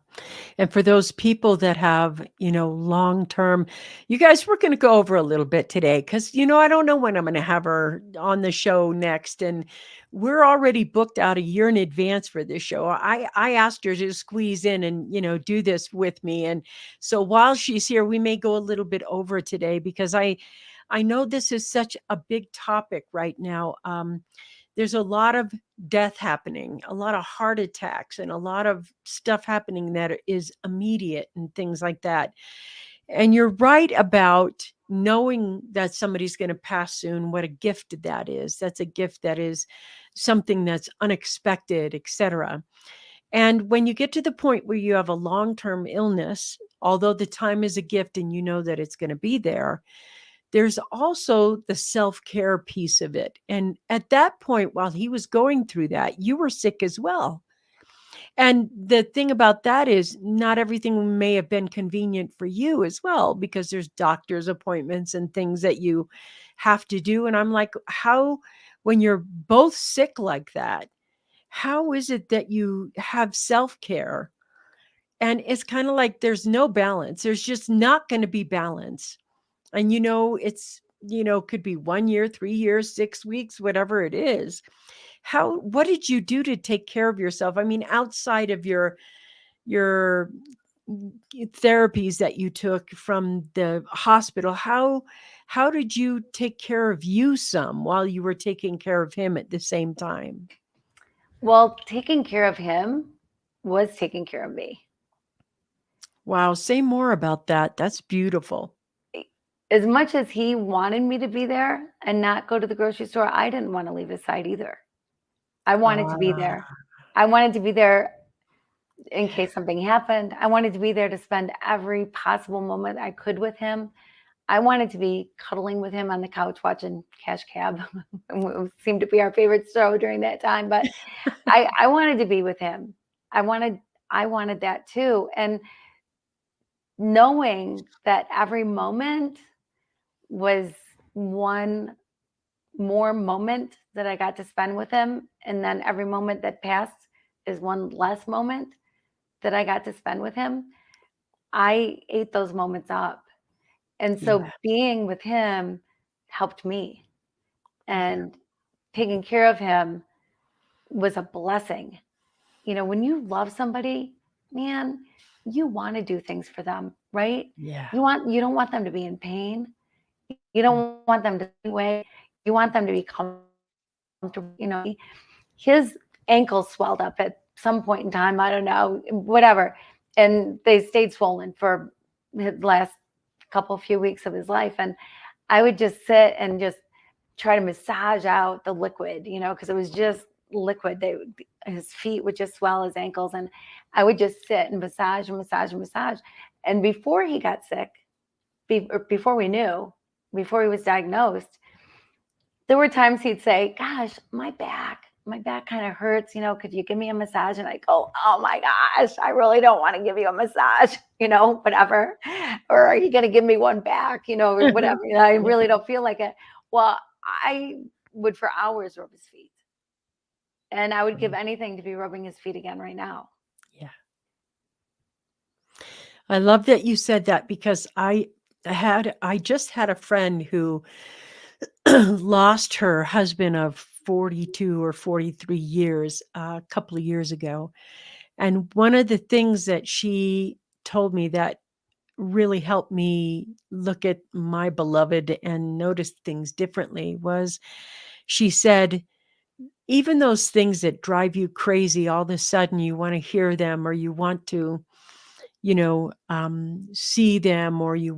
And for those people that have, long term, you guys, we're going to go over a little bit today because, I don't know when I'm going to have her on the show next. And we're already booked out a year in advance for this show. I asked her to squeeze in and, do this with me. And so while she's here, we may go a little bit over today because I know this is such a big topic right now. There's a lot of death happening, a lot of heart attacks, and a lot of stuff happening that is immediate and things like that. And you're right about knowing that somebody's going to pass soon, what a gift that is. That's a gift that is something that's unexpected, etc. And when you get to the point where you have a long-term illness, although the time is a gift and you know that it's going to be there, there's also the self-care piece of it. And at that point, while he was going through that, you were sick as well. And the thing about that is not everything may have been convenient for you as well, because there's doctor's appointments and things that you have to do. And I'm like, how, when you're both sick like that, how is it that you have self-care? And it's kind of like there's no balance. There's just not going to be balance. And it's could be 1 year, 3 years, 6 weeks, whatever it is. What did you do to take care of yourself? I mean, outside of your therapies that you took from the hospital, how did you take care of you some while you were taking care of him at the same time? Well, taking care of him was taking care of me. Wow, say more about that. That's beautiful. As much as he wanted me to be there and not go to the grocery store, I didn't want to leave his side either. I wanted to be there. Ah, I wanted to be there in case something happened. I wanted to be there to spend every possible moment I could with him. I wanted to be cuddling with him on the couch watching Cash Cab. It seemed to be our favorite show during that time, but I wanted to be with him. I wanted that too. And knowing that every moment was one more moment that I got to spend with him, and then every moment that passed is one less moment that I got to spend with him. I ate those moments up. And yeah, so being with him helped me, yeah, and taking care of him was a blessing. When you love somebody, man, you want to do things for them, right? yeah, You don't want them to be in pain. You don't want them to anyway. You want them to be comfortable. His ankles swelled up at some point in time. I don't know, whatever, and they stayed swollen for the last few weeks of his life. And I would just sit and just try to massage out the liquid, because it was just liquid. His feet would just swell, his ankles, and I would just sit and massage and massage and massage. And before he got sick, before we knew, before he was diagnosed, there were times he'd say, "Gosh, my back kind of hurts. Could you give me a massage?" And I go, "Oh my gosh, I really don't want to give you a massage, whatever. Or are you going to give me one back, or whatever? I really don't feel like it." Well, I would for hours rub his feet, and I would give anything to be rubbing his feet again right now. yeah. I love that you said that because I just had a friend who lost her husband of 42 or 43 years a couple of years ago. And one of the things that she told me that really helped me look at my beloved and notice things differently was she said, even those things that drive you crazy, all of a sudden you want to hear them, or you want to, see them, or you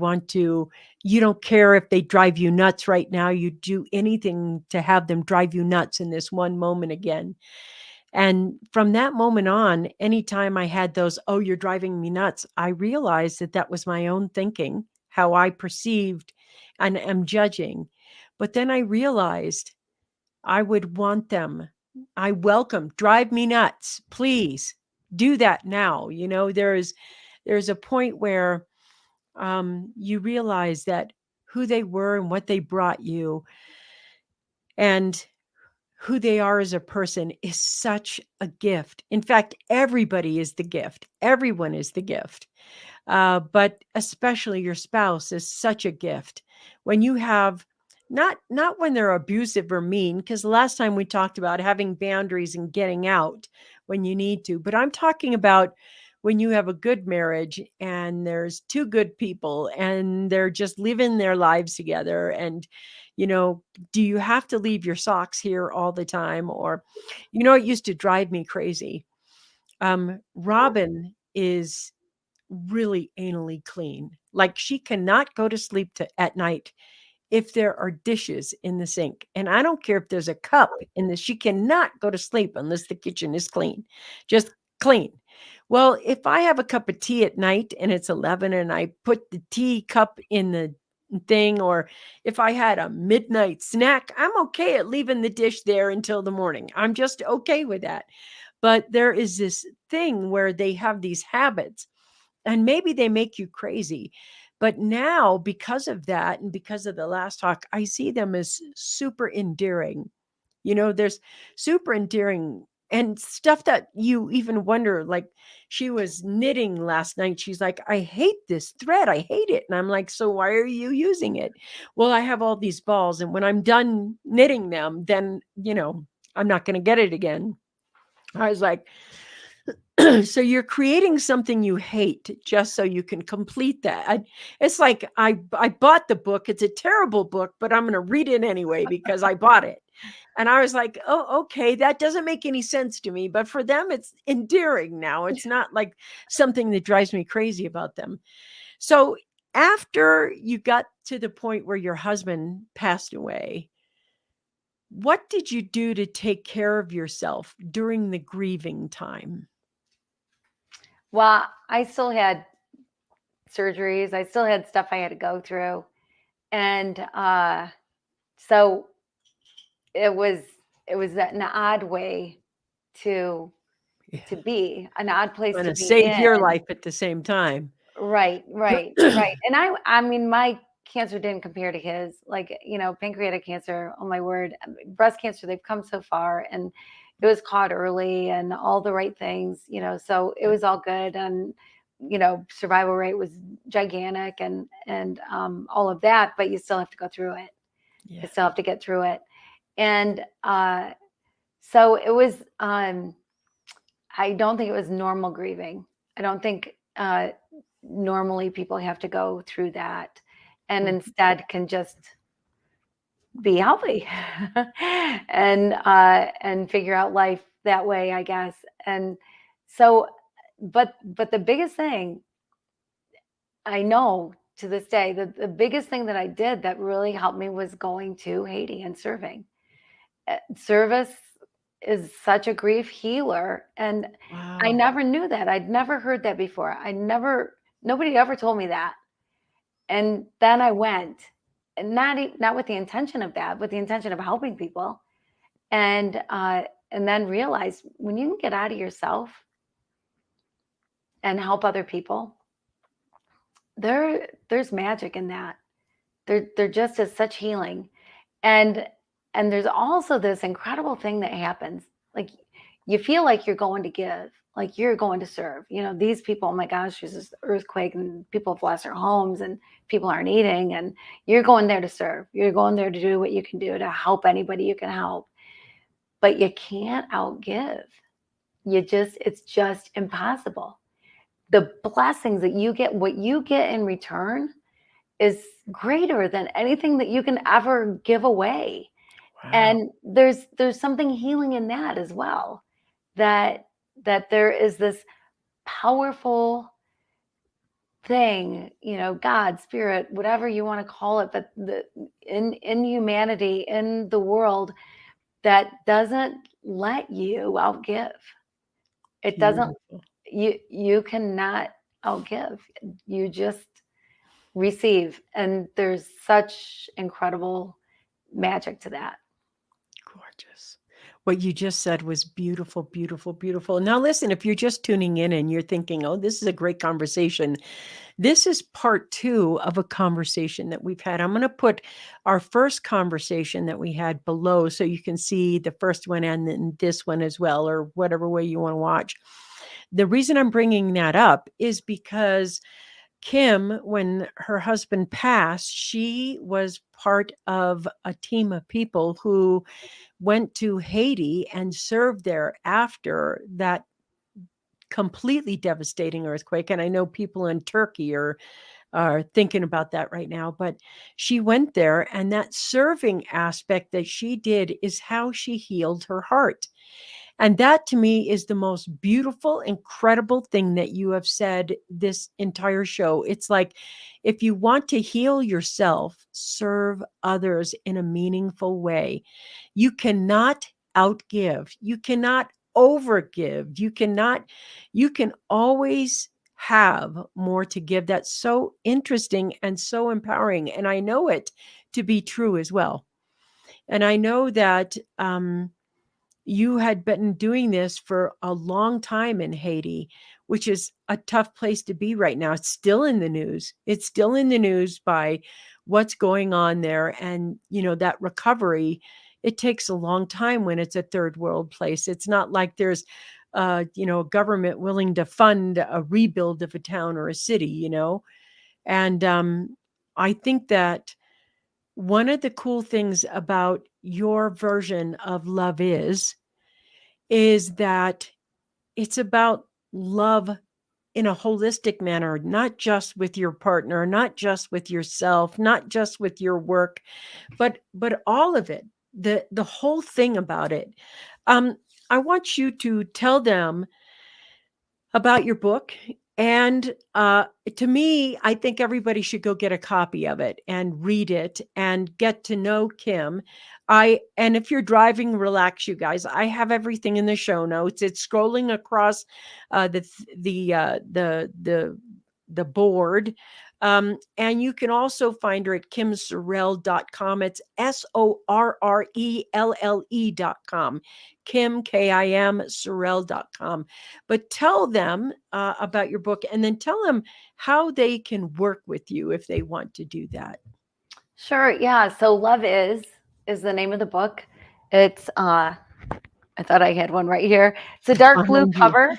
don't care if they drive you nuts right now. You do anything to have them drive you nuts in this one moment again. And from that moment on, anytime I had those, oh, you're driving me nuts, I realized that that was my own thinking, how I perceived and am judging. But then I realized I would want them. I welcome, drive me nuts, please do that now. There's a point where you realize that who they were and what they brought you and who they are as a person is such a gift. In fact, everybody is the gift. Everyone is the gift. But especially your spouse is such a gift. When you have not when they're abusive or mean, because the last time we talked about having boundaries and getting out when you need to, but I'm talking about when you have a good marriage and there's two good people and they're just living their lives together. And you know do you have to leave your socks here all the time? Or it used to drive me crazy. Robin is really anally clean. Like, she cannot go to sleep at night if there are dishes in the sink. And I don't care if there's a cup in this, she cannot go to sleep unless the kitchen is clean, just clean. Well, if I have a cup of tea at night and it's 11 and I put the tea cup in the thing, or if I had a midnight snack, I'm okay at leaving the dish there until the morning. I'm just okay with that. But there is this thing where they have these habits and maybe they make you crazy. But now, because of that, and because of the last talk, I see them as super endearing. There's super endearing and stuff that you even wonder. Like, she was knitting last night. She's like, I hate this thread. I hate it. And I'm like, so why are you using it? Well, I have all these balls. And when I'm done knitting them, then, I'm not going to get it again. I was like, so you're creating something you hate just so you can complete that. It's like I bought the book. It's a terrible book, but I'm going to read it anyway because I bought it. And I was like, oh, okay, that doesn't make any sense to me. But for them, it's endearing now. It's not like something that drives me crazy about them. So after you got to the point where your husband passed away, what did you do to take care of yourself during the grieving time? Well, I still had surgeries. I still had stuff I had to go through. And so it was an odd way to Yeah. be, an odd place Trying to to be save your in. life at the same time. Right, right, right. And I mean, my cancer didn't compare to his. Like, pancreatic cancer, oh my word, breast cancer, they've come so far, and it was caught early and all the right things, so it was all good. And, survival rate was gigantic and all of that, but you still have to go through it. Yeah. You still have to get through it. And so it was, I don't think it was normal grieving. I don't think normally people have to go through that and instead can just be healthy and figure out life that way, I guess. And so, but the biggest thing I know to this day, the biggest thing that I did that really helped me was going to Haiti and serving. Service is such a grief healer, and I Wow. never knew that. I'd never heard that before. Nobody ever told me that. And then I went, and not with the intention of that, but the intention of helping people, and then realized when you can get out of yourself and help other people, there's magic in that. There just is such healing. And there's also this incredible thing that happens. Like, you feel like you're going to give, like you're going to serve. These people, oh my gosh, there's this earthquake and people have lost their homes and people aren't eating, and you're going there to serve. You're going there to do what you can do to help anybody you can help. But you can't outgive. it's just impossible. The blessings that you get, what you get in return is greater than anything that you can ever give away. Wow. And there's something healing in that as well. That there is this powerful thing, God, spirit, whatever you want to call it, but in humanity, in the world, that doesn't let you outgive. It doesn't. Beautiful. You cannot outgive. You just receive, and there's such incredible magic to that. Gorgeous. What you just said was beautiful, beautiful, beautiful. Now, listen, if you're just tuning in and you're thinking, oh, this is a great conversation, this is part two of a conversation that we've had. I'm going to put our first conversation that we had below so you can see the first one and then this one as well, or whatever way you want to watch. The reason I'm bringing that up is because Kim, when her husband passed, she was part of a team of people who went to Haiti and served there after that completely devastating earthquake. And I know people in Turkey are thinking about that right now, but she went there, and that serving aspect that she did is how she healed her heart. And that to me is the most beautiful, incredible thing that you have said this entire show. It's like, if you want to heal yourself, serve others in a meaningful way. You cannot outgive. You cannot overgive. You can always have more to give. That's so interesting and so empowering. And I know it to be true as well. And I know that you had been doing this for a long time in Haiti, which is a tough place to be right now. It's still in the news. It's still in the news by what's going on there. And, that recovery, it takes a long time when it's a third world place. It's not like there's, a government willing to fund a rebuild of a town or a city. And I think that one of the cool things about your version of love is that it's about love in a holistic manner, not just with your partner, not just with yourself, not just with your work, but all of it, the whole thing about it. Um, I want you to tell them about your book. And to me, I think everybody should go get a copy of it and read it and get to know Kim. And if you're driving, relax, you guys. I have everything in the show notes. It's scrolling across the board. And you can also find her at kimsorrelle.com. It's SORRELLE.com. Kim, KIM, Sorrelle.com. But tell them about your book, and then tell them how they can work with you if they want to do that. Sure. Yeah. So Love is the name of the book. It's I thought I had one right here. It's a dark blue Behind you. cover.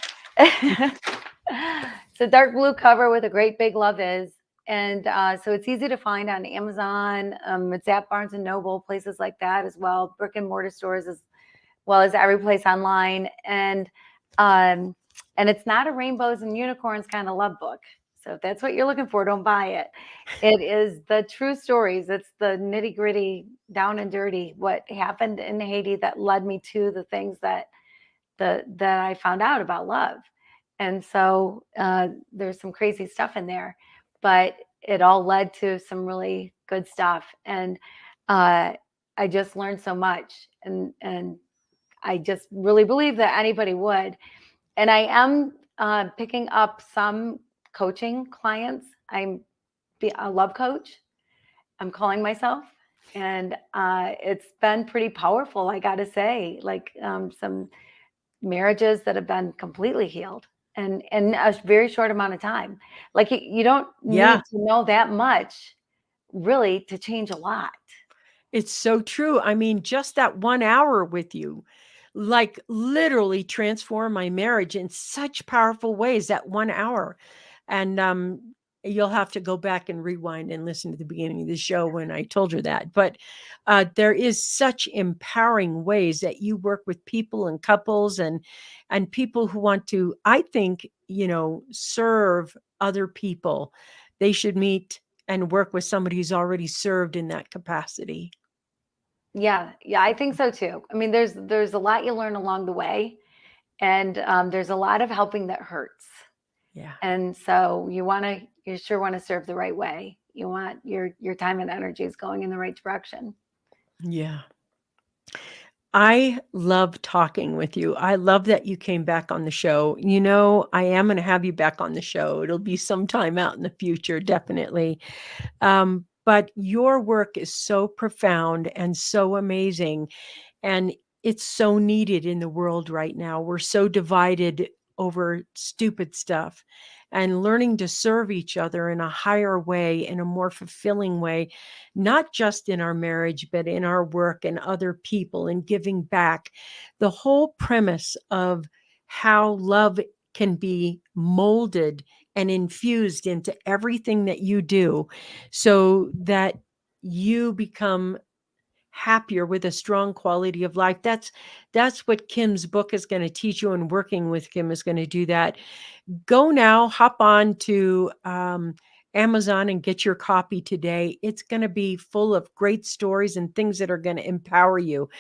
It's a dark blue cover with a great big Love Is. And so it's easy to find on Amazon. It's at Barnes and Noble, places like that as well, brick and mortar stores as well as every place online. And it's not a rainbows and unicorns kind of love book. So if that's what you're looking for, don't buy it. It is the true stories. It's the nitty gritty, down and dirty, what happened in Haiti that led me to the things that I found out about love. And so there's some crazy stuff in there, but it all led to some really good stuff. And I just learned so much, and I just really believe that anybody would. And I am picking up some coaching clients. I'm a love coach, I'm calling myself. And it's been pretty powerful, I got to say, like some marriages that have been completely healed and in a very short amount of time. Like you don't Yeah, need to know that much really to change a lot. it's so true. I mean, just that 1 hour with you, like, literally transformed my marriage in such powerful ways, that 1 hour. And You'll have to go back and rewind and listen to the beginning of the show when I told her that. But there is such empowering ways that you work with people and couples and people who want to, I think, serve other people. They should meet and work with somebody who's already served in that capacity. Yeah, yeah, I think so too. I mean, there's a lot you learn along the way, and there's a lot of helping that hurts. Yeah. And so you sure want to serve the right way. You want your time and energy is going in the right direction. Yeah. I love talking with you. I love that you came back on the show. I am going to have you back on the show. It'll be sometime out in the future, definitely. But your work is so profound and so amazing. And it's so needed in the world right now. We're so divided over stupid stuff, and learning to serve each other in a higher way, in a more fulfilling way, not just in our marriage, but in our work and other people and giving back. The whole premise of how love can be molded and infused into everything that you do so that you become happier with a strong quality of life. That's what Kim's book is going to teach you, and working with Kim is going to do that. Go now, hop on to Amazon and get your copy today. It's going to be full of great stories and things that are going to empower you.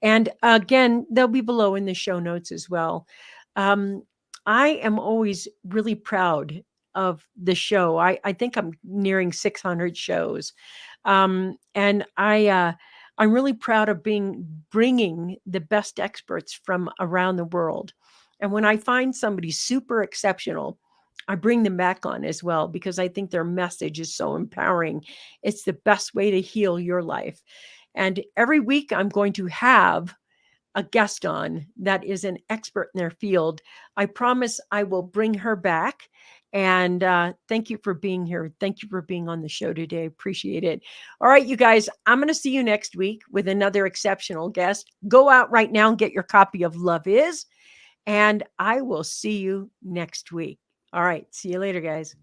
And again, they'll be below in the show notes as well. Um, I am always really proud of the show. I think I'm nearing 600 shows. And I'm really proud of bringing the best experts from around the world. And when I find somebody super exceptional, I bring them back on as well, because I think their message is so empowering. It's the best way to heal your life. And every week I'm going to have a guest on that is an expert in their field. I promise I will bring her back. And thank you for being here. Thank you for being on the show today. Appreciate it. All right, you guys, I'm going to see you next week with another exceptional guest. Go out right now and get your copy of Love Is, and I will see you next week. All right, see you later, guys.